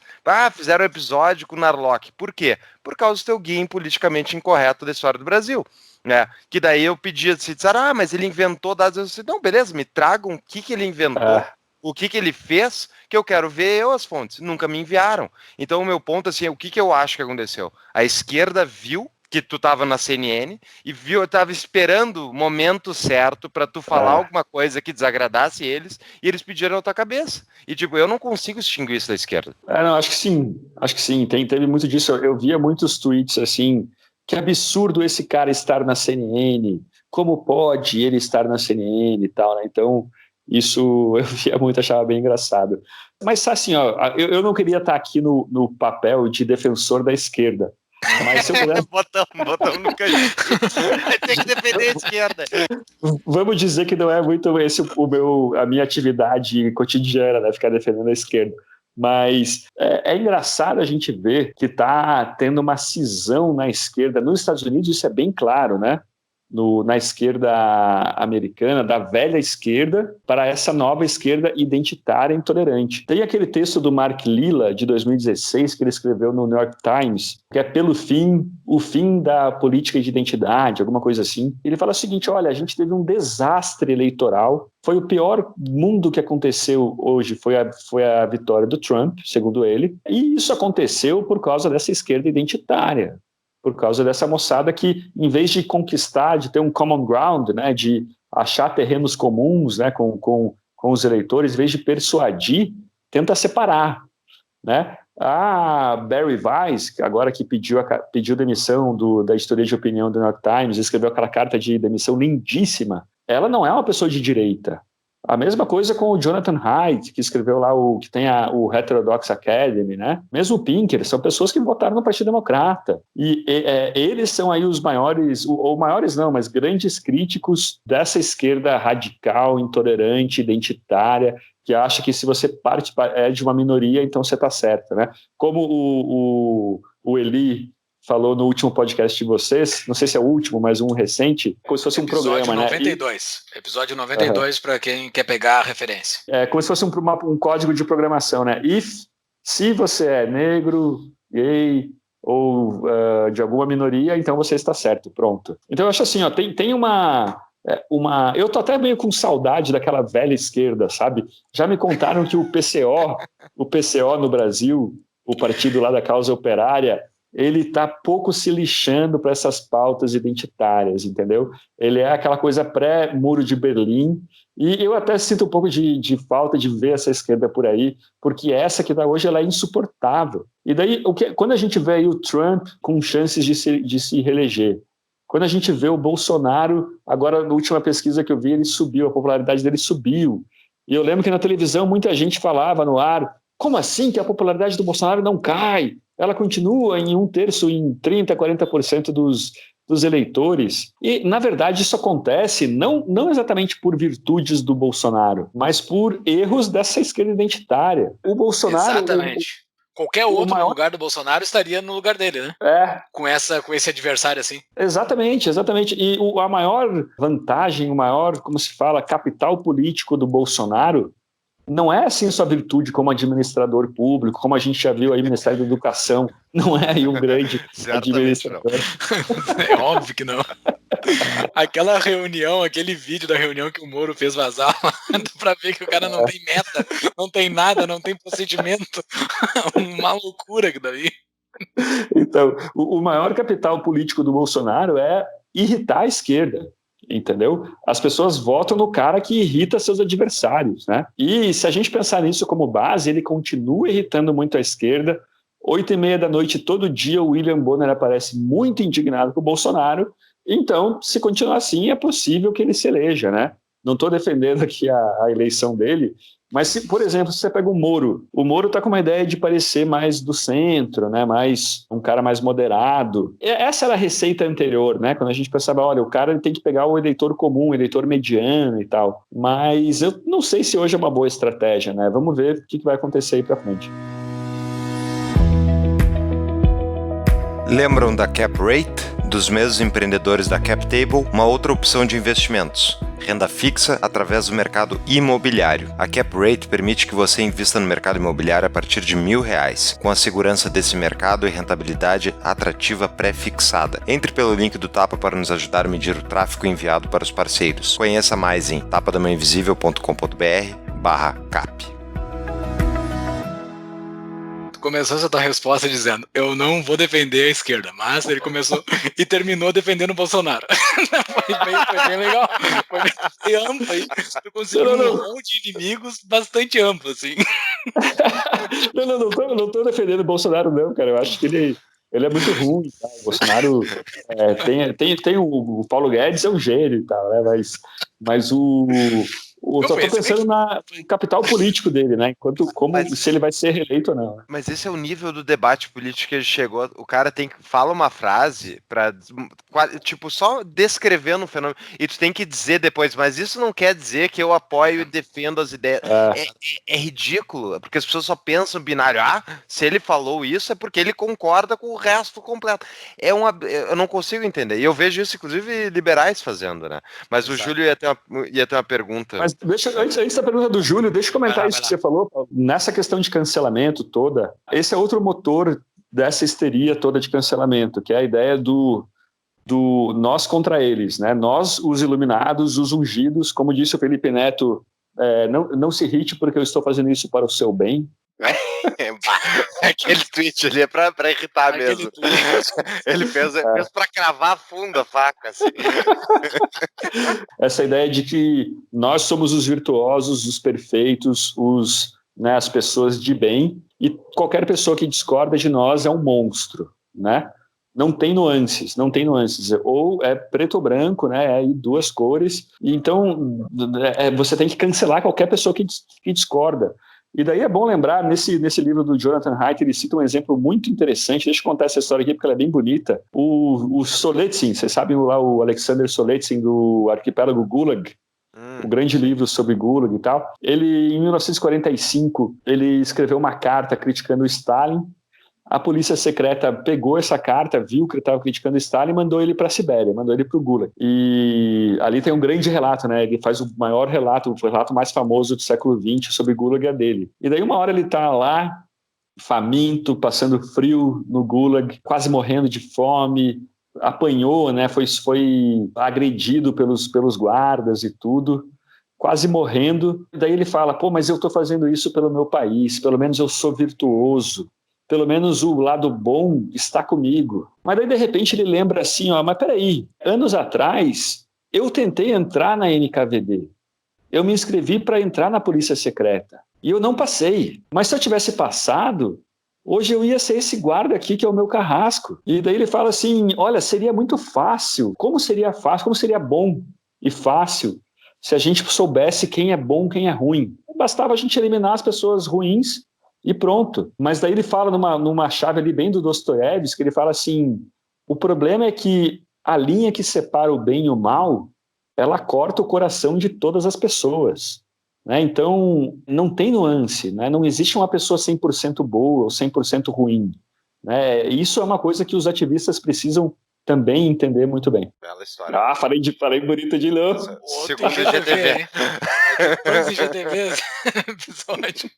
Fizeram um episódio com o Narlock. Por quê? Por causa do teu guia politicamente incorreto da história do Brasil. Né? Que daí eu pedia, se disseram, mas ele inventou dados. Eu disse, não, beleza, me tragam o que ele inventou, o que ele fez, que eu quero ver as fontes. Nunca me enviaram. Então o meu ponto, assim, o que eu acho que aconteceu? A esquerda viu que tu tava na CNN e viu, eu tava esperando o momento certo para tu falar alguma coisa que desagradasse eles, e eles pediram a tua cabeça. E tipo, eu não consigo extinguir isso da esquerda. Não, acho que sim. Teve muito disso. Eu via muitos tweets assim, que absurdo esse cara estar na CNN, como pode ele estar na CNN e tal, né? Então, isso eu via muito, achava bem engraçado. Mas assim, eu não queria estar aqui no papel de defensor da esquerda. Mas se eu puder... botamos no cantinho. Vai ter que defender a esquerda. Vamos dizer que não é muito esse a minha atividade cotidiana, né? Ficar defendendo a esquerda. Mas é engraçado a gente ver que está tendo uma cisão na esquerda. Nos Estados Unidos isso é bem claro, né? Na esquerda americana, da velha esquerda para essa nova esquerda identitária e intolerante. Tem aquele texto do Mark Lilla, de 2016, que ele escreveu no New York Times, que é o fim da política de identidade, alguma coisa assim. Ele fala o seguinte, olha, a gente teve um desastre eleitoral, foi o pior mundo que aconteceu hoje, foi a vitória do Trump, segundo ele, e isso aconteceu por causa dessa esquerda identitária, por causa dessa moçada que, em vez de conquistar, de ter um common ground, né, de achar terrenos comuns, né, com os eleitores, em vez de persuadir, tenta separar, né? A Barry Weiss, agora que pediu demissão da editoria de opinião do New York Times, escreveu aquela carta de demissão lindíssima, ela não é uma pessoa de direita. A mesma coisa com o Jonathan Haidt, que escreveu lá que tem o Heterodox Academy, né? Mesmo o Pinker, são pessoas que votaram no Partido Democrata. E eles são aí os maiores, ou maiores não, mas grandes críticos dessa esquerda radical, intolerante, identitária, que acha que se você é de uma minoria, então você está certo, né? Como o Eli falou no último podcast de vocês, não sei se é o último, mas um recente, como se fosse um programa, 92, né? Episódio 92, para quem quer pegar a referência. É como se fosse um código de programação, né? Se você é negro, gay ou de alguma minoria, então você está certo, pronto. Então eu acho assim, tem uma... Eu tô até meio com saudade daquela velha esquerda, sabe? Já me contaram que o PCO no Brasil, o partido lá da causa operária, ele está pouco se lixando para essas pautas identitárias, entendeu? Ele é aquela coisa pré-muro de Berlim, e eu até sinto um pouco de falta de ver essa esquerda por aí, porque essa que está hoje ela é insuportável. E daí, quando a gente vê aí o Trump com chances de se reeleger, quando a gente vê o Bolsonaro, agora na última pesquisa que eu vi, ele subiu, a popularidade dele subiu. E eu lembro que na televisão muita gente falava no ar, como assim que a popularidade do Bolsonaro não cai? Ela continua em 1/3, em 30%, 40% dos eleitores. E, na verdade, isso acontece não exatamente por virtudes do Bolsonaro, mas por erros dessa esquerda identitária. O Bolsonaro... Exatamente. Qualquer outro no lugar do Bolsonaro estaria no lugar dele, né? Com esse adversário assim. Exatamente. E a maior vantagem, como se fala, capital político do Bolsonaro não é assim sua virtude como administrador público, como a gente já viu aí no Ministério da Educação, não é aí um grande administrador. É óbvio que não. Aquela reunião, aquele vídeo da reunião que o Moro fez vazar, dá pra ver que o cara não tem meta, não tem nada, não tem procedimento. Uma loucura que daí. Então, o maior capital político do Bolsonaro é irritar a esquerda. Entendeu? As pessoas votam no cara que irrita seus adversários, né? E se a gente pensar nisso como base, ele continua irritando muito a esquerda. 8h30 da noite, todo dia, o William Bonner aparece muito indignado com o Bolsonaro. Então, se continuar assim, é possível que ele se eleja, né? Não estou defendendo aqui a eleição dele, mas, se, por exemplo, se você pega o Moro está com uma ideia de parecer mais do centro, né? Um cara mais moderado. Essa era a receita anterior, né? Quando a gente pensava, olha, o cara tem que pegar o eleitor comum, o eleitor mediano e tal. Mas eu não sei se hoje é uma boa estratégia, né? Vamos ver o que vai acontecer aí para frente. Lembram da cap rate dos mesmos empreendedores da CapTable, uma outra opção de investimentos: renda fixa através do mercado imobiliário. A CapRate permite que você invista no mercado imobiliário a partir de R$1.000, com a segurança desse mercado e rentabilidade atrativa pré-fixada. Entre pelo link do Tapa para nos ajudar a medir o tráfego enviado para os parceiros. Conheça mais em tapadamãoinvisível.com.br/cap. Começou essa tua resposta dizendo: eu não vou defender a esquerda, mas ele começou e terminou defendendo o Bolsonaro. Foi bem legal, foi bem amplo aí. Tu conseguiu um monte de inimigos bastante amplo, assim. Não tô defendendo o Bolsonaro, não, cara. Eu acho que ele é muito ruim, tá? O Bolsonaro tem o Paulo Guedes, é um gênio e tal, né? Mas eu só tô pensando no capital político dele, né? Se ele vai ser reeleito ou não. Mas esse é o nível do debate político que ele chegou. O cara fala uma frase pra, tipo, só descrevendo um fenômeno, e tu tem que dizer depois, mas isso não quer dizer que eu apoio e defendo as ideias. É ridículo, porque as pessoas só pensam binário. Se ele falou isso é porque ele concorda com o resto completo. Eu não consigo entender. E eu vejo isso, inclusive, liberais fazendo, né? Mas o Júlio ia ter uma pergunta. Mas antes da pergunta do Júlio, deixa eu comentar isso que você falou. Nessa questão de cancelamento toda, esse é outro motor dessa histeria toda de cancelamento, que é a ideia do nós contra eles, né? Nós, os iluminados, os ungidos, como disse o Felipe Neto, não se irrite porque eu estou fazendo isso para o seu bem. Aquele tweet ali é pra irritar mesmo. Ele fez pra cravar fundo a faca. Assim. Essa ideia de que nós somos os virtuosos, os perfeitos, as pessoas de bem, e qualquer pessoa que discorda de nós é um monstro, né? Não tem nuances. Ou é preto ou branco, né? É duas cores. E então você tem que cancelar qualquer pessoa que discorda. E daí é bom lembrar, nesse livro do Jonathan Haidt, ele cita um exemplo muito interessante. Deixa eu contar essa história aqui, porque ela é bem bonita. O Solzhenitsyn, vocês sabem lá o Alexander Solzhenitsyn do Arquipélago Gulag, o grande livro sobre Gulag e tal. Ele, em 1945, ele escreveu uma carta criticando o Stalin. A polícia secreta pegou essa carta, viu que ele estava criticando Stalin e mandou ele para a Sibéria, mandou ele para o Gulag. E ali tem um grande relato, né? Ele faz o maior relato, o relato mais famoso do século XX sobre Gulag é dele. E daí uma hora ele está lá, faminto, passando frio no Gulag, quase morrendo de fome, apanhou, né? Foi agredido pelos guardas e tudo, quase morrendo. E daí ele fala, mas eu estou fazendo isso pelo meu país, pelo menos eu sou virtuoso. Pelo menos o lado bom está comigo. Mas daí, de repente, ele lembra assim, mas peraí, anos atrás, eu tentei entrar na NKVD. Eu me inscrevi para entrar na Polícia Secreta. E eu não passei. Mas se eu tivesse passado, hoje eu ia ser esse guarda aqui, que é o meu carrasco. E daí ele fala assim, olha, seria muito fácil. Como seria fácil? Como seria bom e fácil se a gente soubesse quem é bom, quem é ruim? Bastava a gente eliminar as pessoas ruins e pronto. Mas daí ele fala numa chave ali bem do Dostoiévski, que ele fala assim, o problema é que a linha que separa o bem e o mal, ela corta o coração de todas as pessoas. Né? Então, não tem nuance, né? Não existe uma pessoa 100% boa ou 100% ruim. Né? Isso é uma coisa que os ativistas precisam também entender muito bem. Bela história. Falei bonito de novo. Segundo GTV. Depois de GTV, episódio.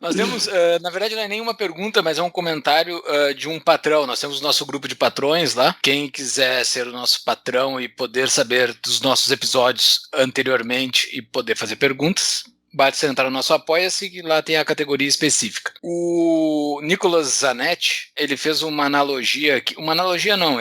Nós temos, na verdade, não é nenhuma pergunta, mas é um comentário de um patrão. Nós temos o nosso grupo de patrões lá. Quem quiser ser o nosso patrão e poder saber dos nossos episódios anteriormente e poder fazer perguntas, basta entrar no nosso Apoia-se, que lá tem a categoria específica. O Nicolas Zanetti, ele fez uma analogia,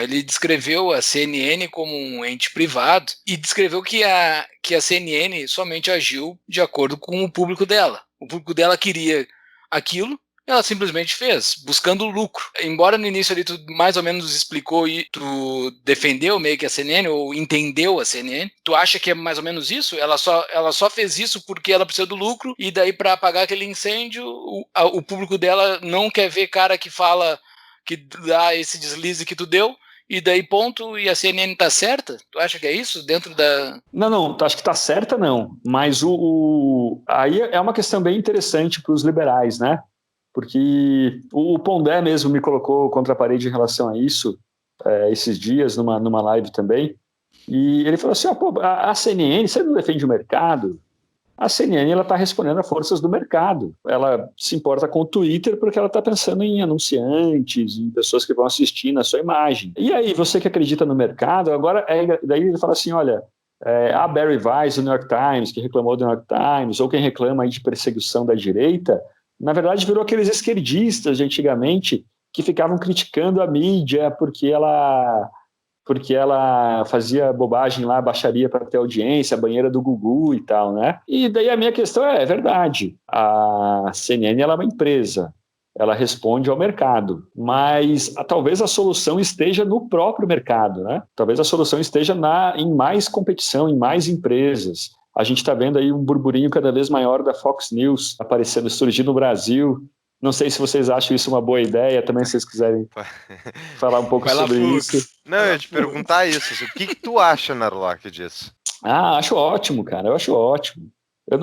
ele descreveu a CNN como um ente privado e descreveu que a CNN somente agiu de acordo com o público dela. O público dela queria aquilo, ela simplesmente fez, buscando lucro. Embora no início ali tu mais ou menos explicou e tu defendeu meio que a CNN, ou entendeu a CNN, tu acha que é mais ou menos isso? Ela só fez isso porque ela precisa do lucro, e daí para apagar aquele incêndio, o público dela não quer ver cara que fala, que dá esse deslize que tu deu, e daí ponto, e a CNN tá certa? Tu acha que é isso dentro da... Não, acho que tá certa não, mas aí é uma questão bem interessante para os liberais, né? Porque o Pondé mesmo me colocou contra a parede em relação a isso. esses dias numa live também, e ele falou assim, a CNN, você não defende o mercado? A CNN está respondendo a forças do mercado. Ela se importa com o Twitter porque ela está pensando em anunciantes, em pessoas que vão assistir na sua imagem. E aí, você que acredita no mercado, agora, daí ele fala assim, olha, a Barry Weiss, do New York Times, que reclamou do New York Times, ou quem reclama aí de perseguição da direita, na verdade virou aqueles esquerdistas de antigamente que ficavam criticando a mídia porque ela fazia bobagem lá, baixaria para ter audiência, a banheira do Gugu e tal, né? E daí a minha questão é verdade, a CNN ela é uma empresa, ela responde ao mercado, mas talvez a solução esteja no próprio mercado, né? Talvez a solução esteja em mais competição, em mais empresas. A gente está vendo aí um burburinho cada vez maior da Fox News aparecendo, surgindo no Brasil. Não sei se vocês acham isso uma boa ideia, também se vocês quiserem falar um pouco sobre isso. Não, eu ia te perguntar isso. O que tu acha, Narlock, disso? Acho ótimo, cara. Eu acho ótimo. Eu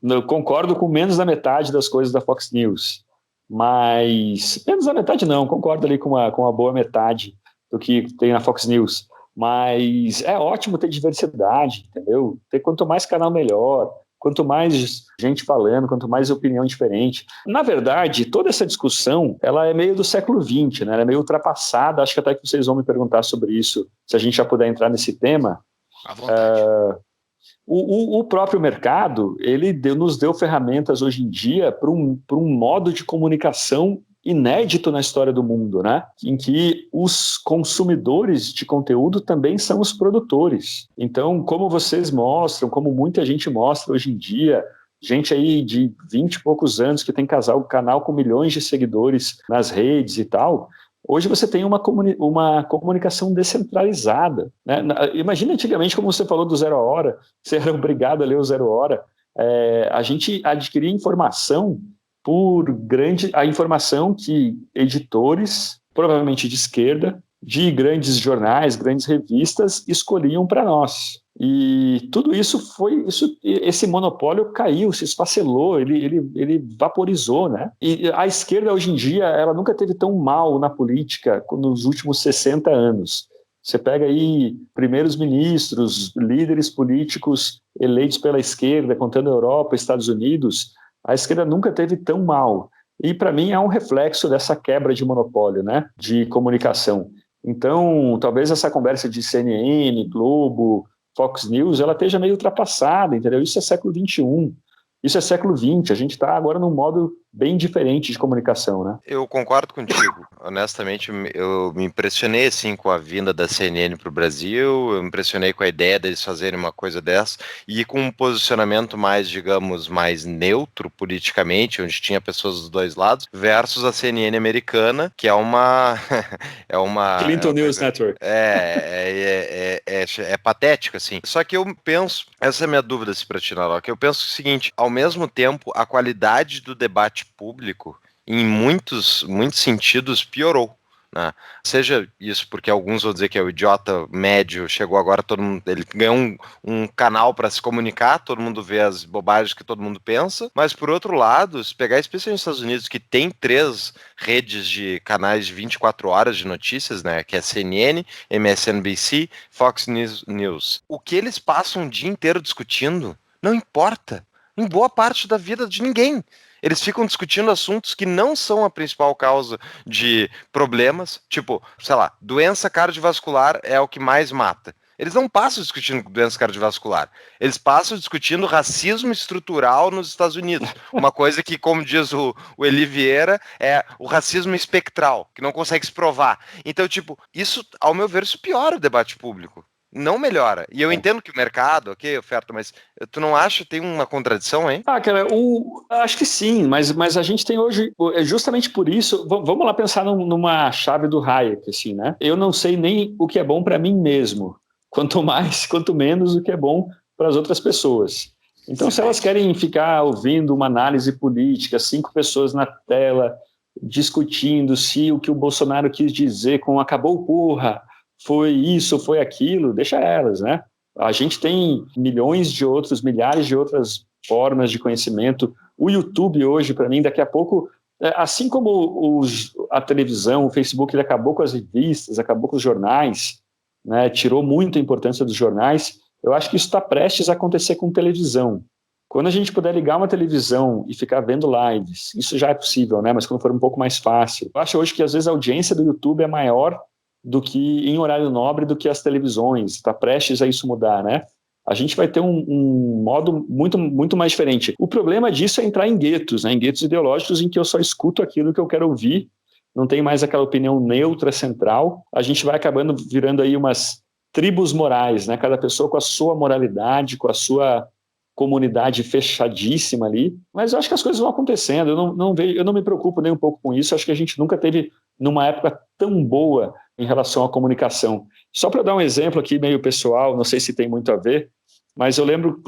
não concordo com menos da metade das coisas da Fox News, mas menos da metade não, concordo ali com uma boa metade do que tem na Fox News. Mas é ótimo ter diversidade, entendeu? Ter quanto mais canal melhor. Quanto mais gente falando, quanto mais opinião diferente. Na verdade, toda essa discussão, ela é meio do século XX, né? Ela é meio ultrapassada. Acho que até que vocês vão me perguntar sobre isso, se a gente já puder entrar nesse tema. À vontade. O próprio mercado, ele nos deu ferramentas hoje em dia para um modo de comunicação inédito na história do mundo, né? Em que os consumidores de conteúdo também são os produtores. Então, como vocês mostram, como muita gente mostra hoje em dia, gente aí de 20 e poucos anos que tem canal com milhões de seguidores nas redes e tal, hoje você tem uma comunicação descentralizada, né? Imagina antigamente, como você falou do 0 Hora, você era obrigado a ler o 0 Hora, a gente adquiria informação a informação que editores, provavelmente de esquerda, de grandes jornais, grandes revistas, escolhiam para nós. E tudo isso esse monopólio caiu, se esfacelou, ele vaporizou, né? E a esquerda hoje em dia, ela nunca teve tão mal na política nos últimos 60 anos. Você pega aí primeiros ministros, líderes políticos eleitos pela esquerda, contando Europa, Estados Unidos, a esquerda nunca teve tão mal. E, para mim, é um reflexo dessa quebra de monopólio, né, de comunicação. Então, talvez essa conversa de CNN, Globo, Fox News, ela esteja meio ultrapassada, entendeu? Isso é século XXI. Isso é século XX, a gente está agora num modo bem diferente de comunicação, né? Eu concordo contigo. Honestamente, eu me impressionei assim com a vinda da CNN para o Brasil, eu me impressionei com a ideia deles fazerem uma coisa dessa e com um posicionamento mais, digamos, mais neutro politicamente, onde tinha pessoas dos dois lados, versus a CNN americana, que é uma... Clinton News Network. É patético, assim. Só que eu penso, essa é a minha dúvida para ti, Narlock, eu penso o seguinte, ao mesmo tempo, a qualidade do debate público, em muitos sentidos, piorou. Né? Seja isso porque alguns vão dizer que é o idiota médio, chegou agora, todo mundo, ele ganhou um canal para se comunicar, todo mundo vê as bobagens que todo mundo pensa, mas por outro lado, se pegar especialmente nos Estados Unidos, que tem 3 redes de canais de 24 horas de notícias, né, que é CNN, MSNBC, Fox News, o que eles passam o dia inteiro discutindo não importa em boa parte da vida de ninguém. Eles ficam discutindo assuntos que não são a principal causa de problemas, tipo, sei lá, doença cardiovascular é o que mais mata. Eles não passam discutindo doença cardiovascular. Eles passam discutindo racismo estrutural nos Estados Unidos. Uma coisa que, como diz o Eli Vieira, é o racismo espectral, que não consegue se provar. Então, tipo, isso, ao meu ver, isso piora o debate público. Não melhora. E eu entendo que o mercado, ok, oferta, mas tu não acha que tem uma contradição, hein? Cara, acho que sim, mas a gente tem hoje, justamente por isso, vamos lá pensar numa chave do Hayek, assim, né? Eu não sei nem o que é bom para mim mesmo, quanto menos o que é bom para as outras pessoas. Então, se elas querem ficar ouvindo uma análise política, 5 pessoas na tela, discutindo se o que o Bolsonaro quis dizer com acabou porra, foi isso, foi aquilo, deixa elas, né? A gente tem milhares de outras formas de conhecimento. O YouTube hoje, para mim, daqui a pouco Assim como a televisão, o Facebook, ele acabou com as revistas, acabou com os jornais, né, tirou muito a importância dos jornais, eu acho que isso está prestes a acontecer com televisão. Quando a gente puder ligar uma televisão e ficar vendo lives, isso já é possível, né? Mas quando for um pouco mais fácil. Eu acho hoje que às vezes a audiência do YouTube é maior do que em horário nobre do que as televisões. Está prestes a isso mudar, né? A gente vai ter um modo muito, muito mais diferente. O problema disso é entrar em guetos, né? Em guetos ideológicos em que eu só escuto aquilo que eu quero ouvir, não tem mais aquela opinião neutra, central. A gente vai acabando virando aí umas tribos morais, né? Cada pessoa com a sua moralidade, com a sua comunidade fechadíssima ali, mas eu acho que as coisas vão acontecendo, eu não me preocupo nem um pouco com isso, acho que a gente nunca teve numa época tão boa em relação à comunicação. Só para dar um exemplo aqui meio pessoal, não sei se tem muito a ver, mas eu lembro,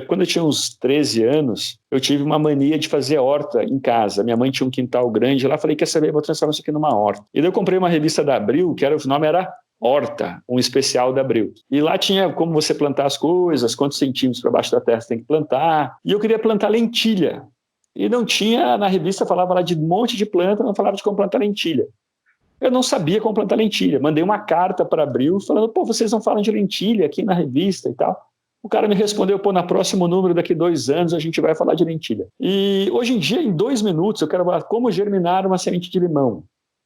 quando eu tinha uns 13 anos, eu tive uma mania de fazer horta em casa. Minha mãe tinha um quintal grande lá, falei, quer saber, vou transformar isso aqui numa horta. E daí eu comprei uma revista da Abril, o nome era Horta, um especial da Abril. E lá tinha como você plantar as coisas, quantos centímetros para baixo da terra você tem que plantar. E eu queria plantar lentilha. E não tinha, na revista falava lá de um monte de planta, não falava de como plantar lentilha. Eu não sabia como plantar lentilha. Mandei uma carta para Abril falando, pô, vocês não falam de lentilha aqui na revista e tal. O cara me respondeu, pô, na próximo número, daqui 2 anos, a gente vai falar de lentilha. E hoje em dia, em 2 minutos, eu quero falar como germinar uma semente de limão,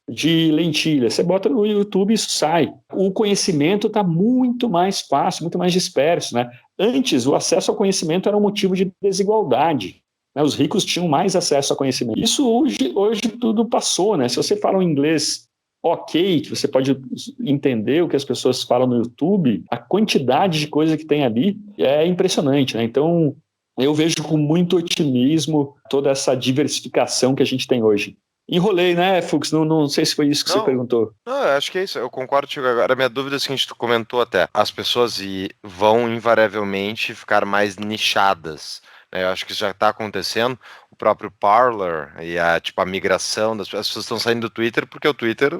de lentilha. Você bota no YouTube e isso sai. O conhecimento está muito mais fácil, muito mais disperso, né? Antes, o acesso ao conhecimento era um motivo de desigualdade, né? Os ricos tinham mais acesso ao conhecimento. Isso hoje tudo passou, né? Se você fala um inglês ok, que você pode entender o que as pessoas falam no YouTube, a quantidade de coisa que tem ali é impressionante, né? Então, eu vejo com muito otimismo toda essa diversificação que a gente tem hoje. Enrolei, né, Fux? Não sei se foi isso que você perguntou. Não, eu acho que é isso. Eu concordo contigo agora. A minha dúvida é a seguinte, tu comentou até. As pessoas vão invariavelmente ficar mais nichadas. Né? Eu acho que isso já está acontecendo. O próprio Parler e a migração das pessoas estão saindo do Twitter porque o Twitter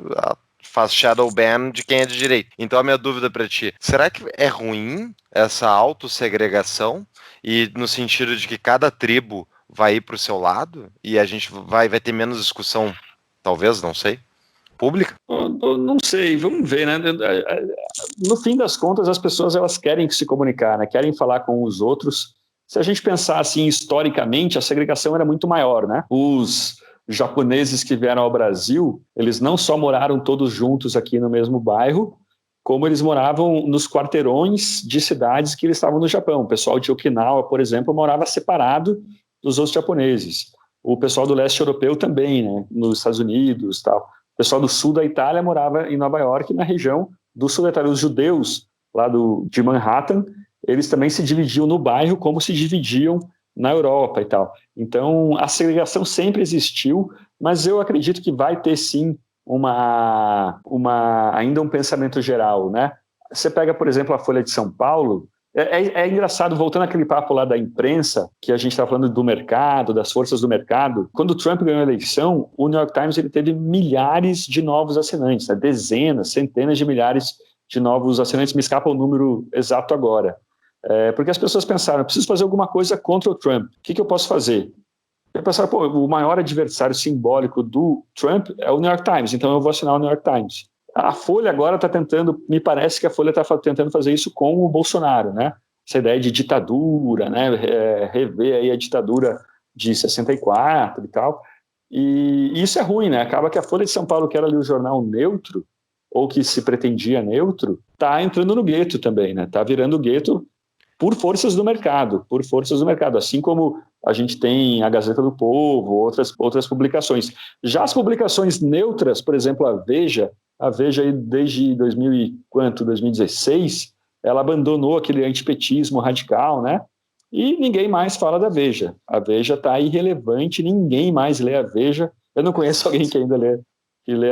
faz shadow ban de quem é de direita. Então a minha dúvida para ti, será que é ruim essa autossegregação e no sentido de que cada tribo vai ir para o seu lado e a gente vai ter menos discussão, talvez, não sei, pública? Eu não sei, vamos ver, né? No fim das contas, as pessoas elas querem se comunicar, né? Querem falar com os outros. Se a gente pensar assim historicamente, a segregação era muito maior, né? Os japoneses que vieram ao Brasil, eles não só moraram todos juntos aqui no mesmo bairro, como eles moravam nos quarteirões de cidades que eles estavam no Japão. O pessoal de Okinawa, por exemplo, morava separado dos outros japoneses. O pessoal do leste europeu também, né? Nos Estados Unidos, tal. O pessoal do sul da Itália morava em Nova York, na região do sul da Itália. Os judeus lá de Manhattan, eles também se dividiam no bairro como se dividiam na Europa e tal. Então, a segregação sempre existiu, mas eu acredito que vai ter sim ainda um pensamento geral, né? Você pega, por exemplo, a Folha de São Paulo, é engraçado, voltando àquele papo lá da imprensa, que a gente está falando do mercado, das forças do mercado. Quando o Trump ganhou a eleição, o New York Times ele teve milhares de novos assinantes, né? Dezenas, centenas de milhares de novos assinantes, me escapa o número exato agora. Porque as pessoas pensaram, preciso fazer alguma coisa contra o Trump, o que eu posso fazer? E pensaram, pô, o maior adversário simbólico do Trump é o New York Times, então eu vou assinar o New York Times. A Folha agora está tentando, me parece que a Folha está tentando fazer isso com o Bolsonaro, né? Essa ideia de ditadura, né? Rever aí a ditadura de 64 e tal. E isso é ruim, né? Acaba que a Folha de São Paulo, que era ali o jornal neutro, ou que se pretendia neutro, está entrando no gueto também, né? Está virando gueto por forças do mercado, assim como a gente tem a Gazeta do Povo, outras publicações. Já as publicações neutras, por exemplo, a Veja aí desde 2016, ela abandonou aquele antipetismo radical, né? E ninguém mais fala da Veja. A Veja está irrelevante, ninguém mais lê a Veja. Eu não conheço alguém que ainda lê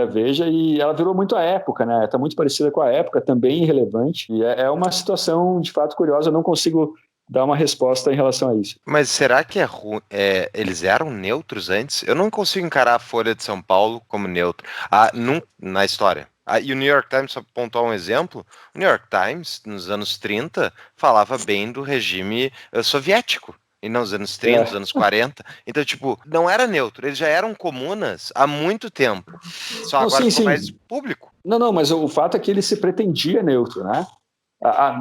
a Veja, e ela virou muito a época, né? Está muito parecida com a época, também irrelevante. E é uma situação, de fato, curiosa. Eu não consigo dar uma resposta em relação a isso. Mas será que eles eram neutros antes? Eu não consigo encarar a Folha de São Paulo como neutro na história. E o New York Times, só para pontuar um exemplo, o New York Times, nos anos 30, falava bem do regime soviético. e não dos anos 30, dos anos 40. Então, tipo, não era neutro, eles já eram comunas há muito tempo. Só Não, agora sim, ficou sim. mais público. Não, mas o fato é que ele se pretendia neutro, né?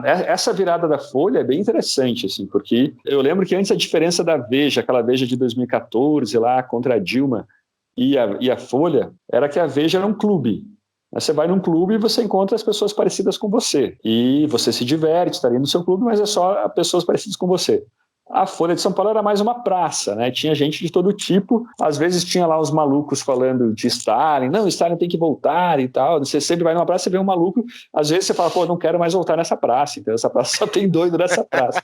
Essa virada da Folha é bem interessante, assim, porque eu lembro que antes a diferença da Veja, aquela Veja de 2014 lá contra a Dilma e a Folha, era que a Veja era um clube. Você vai num clube e você encontra as pessoas parecidas com você. E você se diverte, está ali no seu clube, mas é só pessoas parecidas com você. A Folha de São Paulo era mais uma praça, né? Tinha gente de todo tipo. Às vezes tinha lá os malucos falando de Stalin. Não, Stalin tem que voltar e tal. Você sempre vai numa praça e vê um maluco. Às vezes você fala, pô, não quero mais voltar nessa praça. Então essa praça só tem doido nessa praça.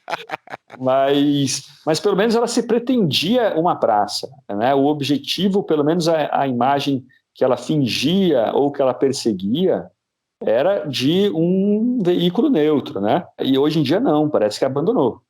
Mas pelo menos ela se pretendia uma praça, né? O objetivo, pelo menos a imagem que ela fingia ou que ela perseguia, era de um veículo neutro, né? E hoje em dia não, parece que abandonou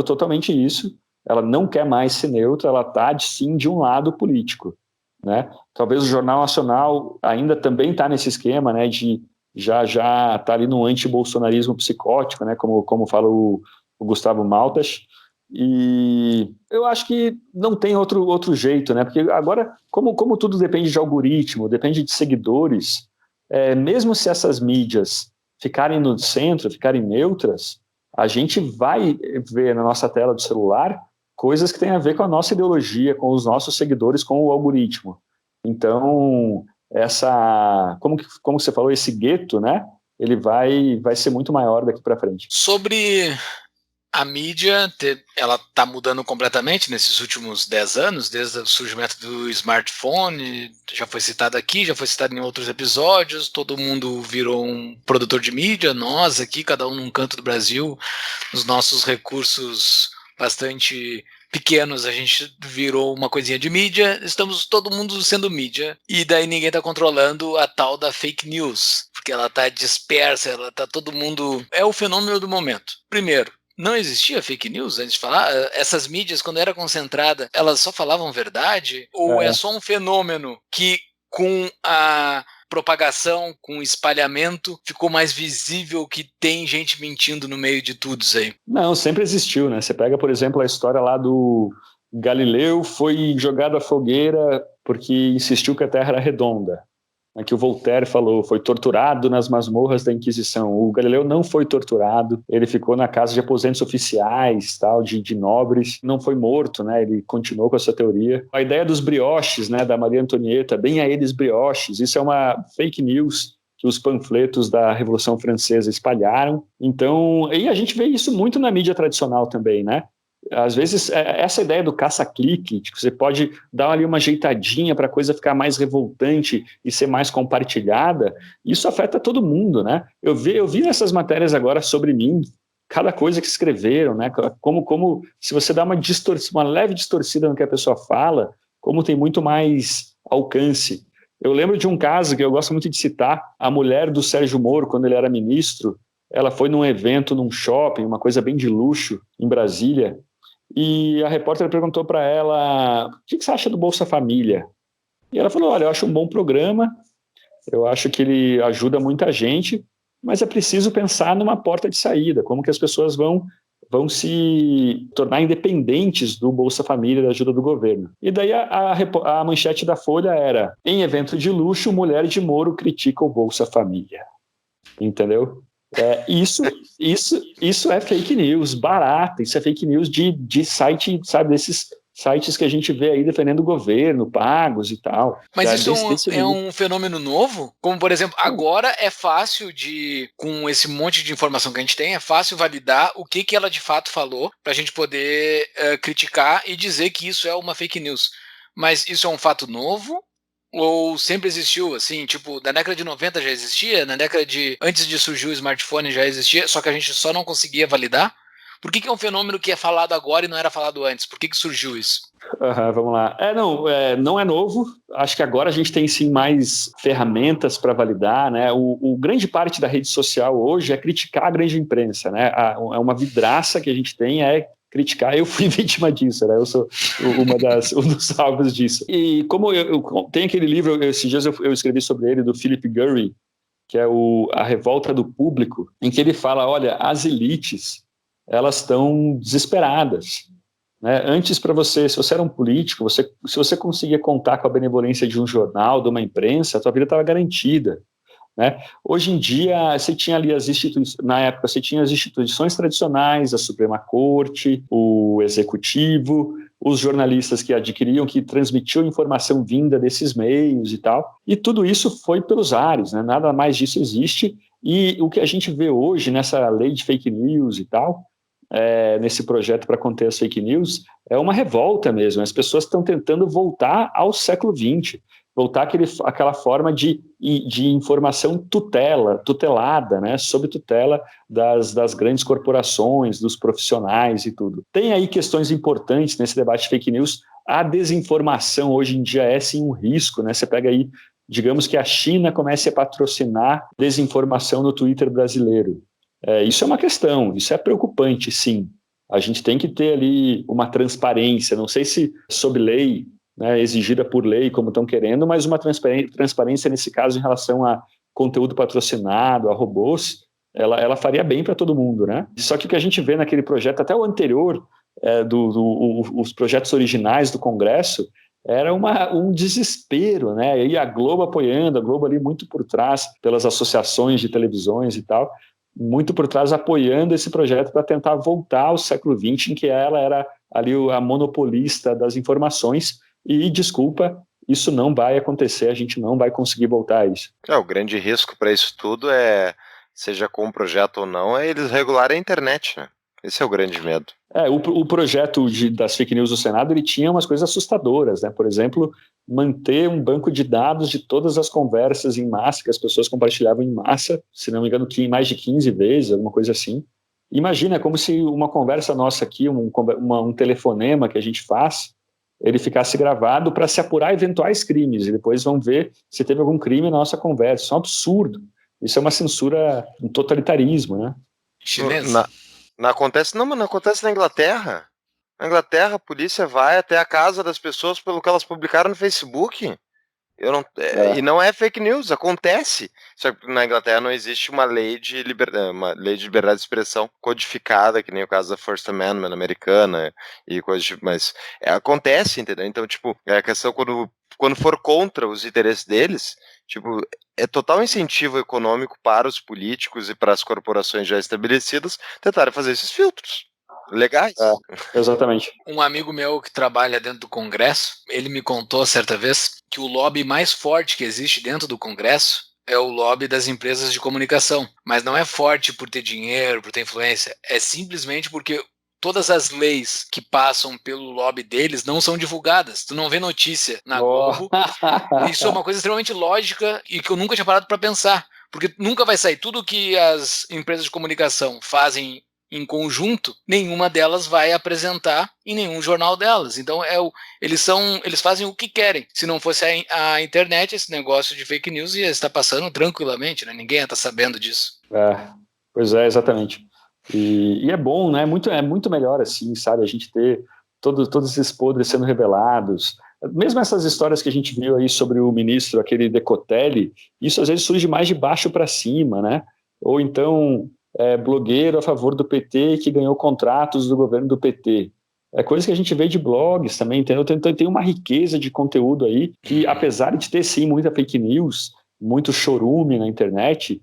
totalmente isso. Ela não quer mais ser neutra, ela está sim de um lado político, né? Talvez o Jornal Nacional ainda também está nesse esquema, né? De já está ali no anti-bolsonarismo psicótico, né? Como fala o Gustavo Maltas. E eu acho que não tem outro jeito, né? Porque agora, como tudo depende de algoritmo, depende de seguidores, mesmo se essas mídias ficarem no centro, ficarem neutras, a gente vai ver na nossa tela do celular coisas que têm a ver com a nossa ideologia, com os nossos seguidores, com o algoritmo. Então, como você falou, esse gueto, né? Ele vai ser muito maior daqui para frente. Sobre a mídia, ela está mudando completamente nesses últimos 10 anos, desde o surgimento do smartphone, já foi citado aqui, já foi citado em outros episódios, todo mundo virou um produtor de mídia, nós aqui, cada um num canto do Brasil, os nossos recursos bastante pequenos, a gente virou uma coisinha de mídia, estamos todo mundo sendo mídia, e daí ninguém está controlando a tal da fake news, porque ela está dispersa, ela está todo mundo... É o fenômeno do momento. Primeiro, não existia fake news antes de falar? Essas mídias, quando era concentrada, elas só falavam verdade? Ou é só um fenômeno que, com a propagação, com o espalhamento, ficou mais visível que tem gente mentindo no meio de tudo isso aí? Não, sempre existiu, né? Você pega, por exemplo, a história lá do Galileu foi jogado à fogueira porque insistiu que a Terra era redonda. Que o Voltaire falou, foi torturado nas masmorras da Inquisição. O Galileu não foi torturado, ele ficou na casa de aposentos oficiais, tal, de nobres, não foi morto, né? Ele continuou com essa teoria. A ideia dos brioches, né, da Maria Antonieta, bem a eles brioches, isso é uma fake news que os panfletos da Revolução Francesa espalharam. Então, e a gente vê isso muito na mídia tradicional também, né? Às vezes, essa ideia do caça-clique, de que você pode dar ali uma ajeitadinha para a coisa ficar mais revoltante e ser mais compartilhada, isso afeta todo mundo, né? Eu vi nessas matérias agora sobre mim, cada coisa que escreveram, né? Como se você dá uma leve distorcida no que a pessoa fala, como tem muito mais alcance. Eu lembro de um caso que eu gosto muito de citar, a mulher do Sérgio Moro, quando ele era ministro, ela foi num evento, num shopping, uma coisa bem de luxo, em Brasília, e a repórter perguntou para ela, o que você acha do Bolsa Família? E ela falou, olha, eu acho um bom programa, eu acho que ele ajuda muita gente, mas é preciso pensar numa porta de saída, como que as pessoas vão se tornar independentes do Bolsa Família, da ajuda do governo. E daí a manchete da Folha era, em evento de luxo, mulher de Moro critica o Bolsa Família. Entendeu? Isso é fake news barata, isso é fake news de site, sabe, desses sites que a gente vê aí defendendo o governo, pagos e tal. Mas isso é um fenômeno novo? Como, por exemplo, agora é fácil com esse monte de informação que a gente tem, é fácil validar o que ela de fato falou para a gente poder criticar e dizer que isso é uma fake news. Mas isso é um fato novo? Ou sempre existiu, assim, tipo, na década de 90 já existia, antes de surgir o smartphone já existia, só que a gente só não conseguia validar? Por que é um fenômeno que é falado agora e não era falado antes? Por que surgiu isso? Vamos lá. Não é novo. Acho que agora a gente tem sim mais ferramentas para validar, né? O grande parte da rede social hoje é criticar a grande imprensa, né? É uma vidraça que a gente tem criticar. Eu fui vítima disso, né? Eu sou um dos alvos disso. E como eu tenho aquele livro, esses dias eu escrevi sobre ele, do Philip Gurry, que é A Revolta do Público, em que ele fala, olha, as elites, elas estão desesperadas. né? Antes, para você, se você era um político, se você conseguia contar com a benevolência de um jornal, de uma imprensa, a tua vida estava garantida, né? Hoje em dia, você tinha ali na época, você tinha as instituições tradicionais, a Suprema Corte, o Executivo, os jornalistas que adquiriam, que transmitiam informação vinda desses meios e tal, e tudo isso foi pelos ares, né? Nada mais disso existe, e o que a gente vê hoje nessa lei de fake news e tal, nesse projeto para conter as fake news, é uma revolta mesmo. As pessoas estão tentando voltar ao século XX, voltar àquela forma de informação tutelada, né, sob tutela das grandes corporações, dos profissionais e tudo. Tem aí questões importantes nesse debate de fake news. A desinformação hoje em dia é sim um risco, né? Você pega aí, digamos que a China comece a patrocinar desinformação no Twitter brasileiro. Isso é uma questão, isso é preocupante, sim. A gente tem que ter ali uma transparência, não sei se sob lei, né, exigida por lei, como estão querendo, mas uma transparência nesse caso em relação a conteúdo patrocinado, a robôs, ela faria bem para todo mundo, né? Só que o que a gente vê naquele projeto, até o anterior, os projetos originais do Congresso, era um desespero, né? E a Globo apoiando, a Globo ali muito por trás, pelas associações de televisões e tal, muito por trás apoiando esse projeto para tentar voltar ao século XX, em que ela era ali a monopolista das informações. E, desculpa, isso não vai acontecer, a gente não vai conseguir voltar a isso. O grande risco para isso tudo seja com um projeto ou não, é eles regularem a internet, né? Esse é o grande medo. O projeto das fake news do Senado, ele tinha umas coisas assustadoras, né? Por exemplo, manter um banco de dados de todas as conversas em massa, que as pessoas compartilhavam em massa, se não me engano, mais de 15 vezes, alguma coisa assim. Imagina, como se uma conversa nossa aqui, um telefonema que a gente faz, ele ficasse gravado para se apurar eventuais crimes, e depois vão ver se teve algum crime na nossa conversa. Isso é um absurdo. Isso é uma censura, um totalitarismo, né? Chinês. Não acontece na Inglaterra. Na Inglaterra, a polícia vai até a casa das pessoas pelo que elas publicaram no Facebook. E não é fake news, acontece. Só que na Inglaterra não existe uma lei de liberdade de expressão codificada, que nem o caso da First Amendment americana e coisas tipo, mas acontece, entendeu? Então, tipo, a questão quando for contra os interesses deles, tipo, é total incentivo econômico para os políticos e para as corporações já estabelecidas tentarem fazer esses filtros legais. Exatamente. Um amigo meu que trabalha dentro do Congresso, ele me contou certa vez que o lobby mais forte que existe dentro do Congresso é o lobby das empresas de comunicação. Mas não é forte por ter dinheiro, por ter influência, é simplesmente porque todas as leis que passam pelo lobby deles não são divulgadas. Tu não vê notícia na Globo. Isso é uma coisa extremamente lógica e que eu nunca tinha parado para pensar. Porque nunca vai sair tudo que as empresas de comunicação fazem em conjunto, nenhuma delas vai apresentar em nenhum jornal delas. Então eles fazem o que querem. Se não fosse a internet, esse negócio de fake news ia estar passando tranquilamente, né? Ninguém ia estar sabendo disso. Pois é, exatamente. E é bom, né? É muito melhor assim, sabe? A gente ter todos esses podres sendo revelados. Mesmo essas histórias que a gente viu aí sobre o ministro, aquele Decotelli, isso às vezes surge mais de baixo para cima, né? Ou então blogueiro a favor do PT que ganhou contratos do governo do PT. É coisa que a gente vê de blogs também, entendeu? Então tem uma riqueza de conteúdo aí que, apesar de ter sim muita fake news, muito chorume na internet,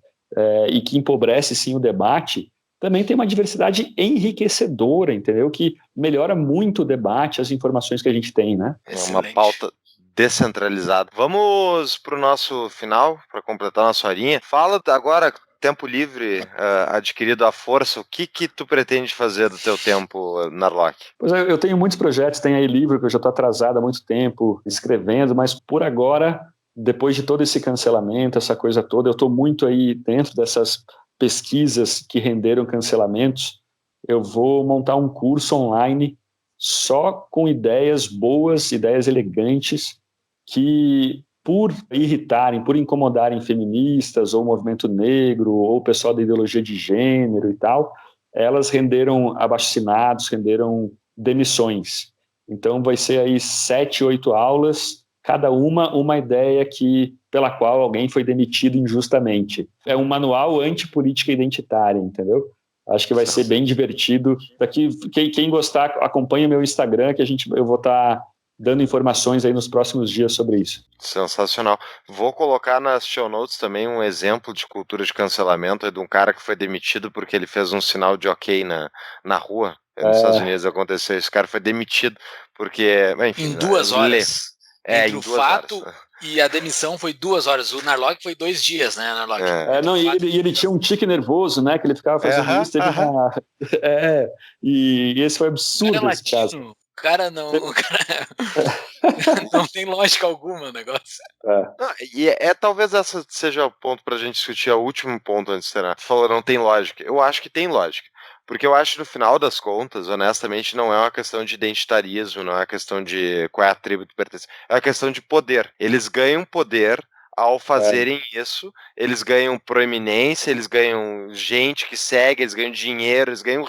e que empobrece sim o debate, também tem uma diversidade enriquecedora, entendeu? Que melhora muito o debate, as informações que a gente tem, né? Excelente. É uma pauta descentralizada. Vamos para o nosso final, para completar nossa horinha. Fala agora, tempo livre adquirido à força, o que tu pretende fazer do teu tempo, Narlock? Pois é, eu tenho muitos projetos, tem aí livro que eu já estou atrasado há muito tempo escrevendo, mas por agora, depois de todo esse cancelamento, essa coisa toda, eu estou muito aí dentro dessas pesquisas que renderam cancelamentos. Eu vou montar um curso online só com ideias boas, ideias elegantes, que por irritarem, por incomodarem feministas, ou movimento negro, ou o pessoal da ideologia de gênero e tal, elas renderam abaixo-assinados, renderam demissões. Então vai ser aí 7, 8 aulas, cada uma ideia pela qual alguém foi demitido injustamente. É um manual antipolítica identitária, entendeu? Acho que vai ser bem divertido. Daqui, quem gostar, acompanha meu Instagram, que eu vou estar dando informações aí nos próximos dias sobre isso. Sensacional. Vou colocar nas show notes também um exemplo de cultura de cancelamento de um cara que foi demitido porque ele fez um sinal de ok na rua. Nos Estados Unidos aconteceu. Esse cara foi demitido porque, enfim... Em 2 horas. Entre em o 2 fato horas. E a demissão foi 2 horas. O Narlock foi 2 dias, né, Narlock? E ele tinha um tique nervoso, né? Que ele ficava fazendo isso. E esse foi absurdo, esse caso. O cara não tem lógica alguma o negócio. E talvez essa seja o ponto pra gente discutir, o último ponto antes de terminar. Tu falou, não tem lógica. Eu acho que tem lógica. Porque eu acho que no final das contas, honestamente, não é uma questão de identitarismo, não é uma questão de qual é a tribo que tu pertence. É uma questão de poder. Eles ganham poder ao fazerem isso, eles ganham proeminência, eles ganham gente que segue, eles ganham dinheiro, eles ganham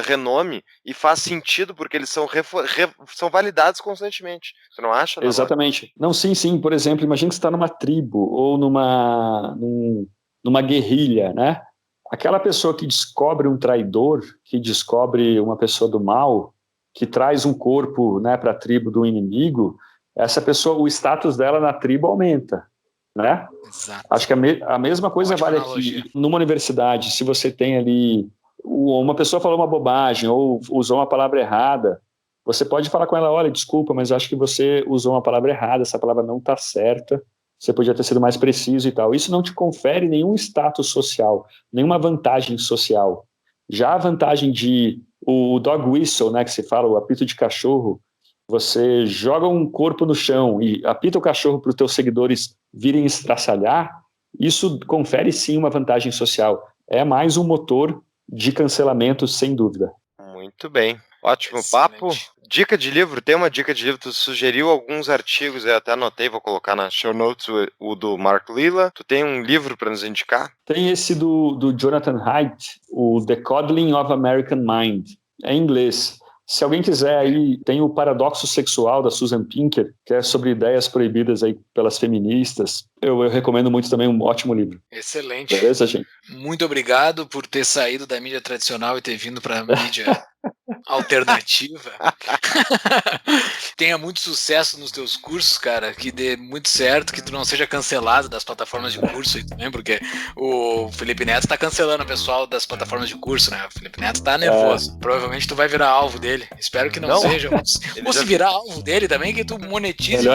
renome, e faz sentido porque eles são validados constantemente. Você não acha? Não? Exatamente. Não, sim. Por exemplo, imagina que você está numa tribo ou numa guerrilha, né? Aquela pessoa que descobre um traidor, que descobre uma pessoa do mal, que traz um corpo, né, para a tribo do inimigo, essa pessoa, o status dela na tribo aumenta, né? Exato. Acho que a mesma coisa Ótima vale analogia. aqui. Numa universidade, se você tem ali uma pessoa falou uma bobagem ou usou uma palavra errada, você pode falar com ela, olha, desculpa, mas acho que você usou uma palavra errada, essa palavra não está certa, você podia ter sido mais preciso e tal. Isso não te confere nenhum status social, nenhuma vantagem social. Já a vantagem o dog whistle, né, que se fala, o apito de cachorro, você joga um corpo no chão e apita o cachorro para os teus seguidores virem estraçalhar, isso confere sim uma vantagem social. É mais um motor de cancelamento, sem dúvida. Muito bem. Ótimo Excelente. Papo. Dica de livro, tem uma dica de livro, tu sugeriu alguns artigos, eu até anotei, vou colocar na show notes o do Mark Lilla. Tu tem um livro para nos indicar? Tem esse do Jonathan Haidt, o The Coddling of American Mind, é em inglês. Se alguém quiser aí, tem o Paradoxo Sexual da Susan Pinker, que é sobre ideias proibidas aí pelas feministas. Eu recomendo muito também, um ótimo livro. Excelente. Beleza, gente? Muito obrigado por ter saído da mídia tradicional e ter vindo para a mídia alternativa. Tenha muito sucesso nos teus cursos, cara, que dê muito certo, que tu não seja cancelado das plataformas de curso aí também, porque o Felipe Neto tá cancelando o pessoal das plataformas de curso, né? O Felipe Neto tá nervoso. Provavelmente tu vai virar alvo dele. Espero que não seja. Ou se virar alvo dele também, que tu monetize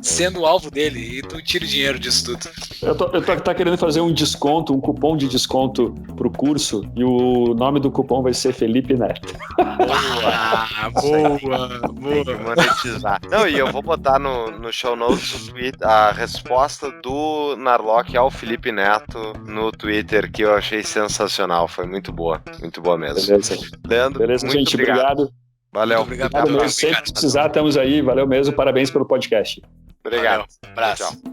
sendo alvo dele e tu tire dinheiro disso tudo. Eu tô querendo fazer um desconto, um cupom de desconto pro curso, e o nome do cupom vai ser Felipe Neto. Boa. Tem que monetizar. Não, e eu vou botar no show notes a resposta do Narlock ao Felipe Neto no Twitter, que eu achei sensacional. Foi muito boa mesmo. Beleza. Leandro, beleza, muito gente, obrigado. Valeu. Obrigado mesmo. Sempre precisar, estamos aí. Valeu mesmo. Parabéns pelo podcast. Obrigado. Valeu. Abraço. Tchau.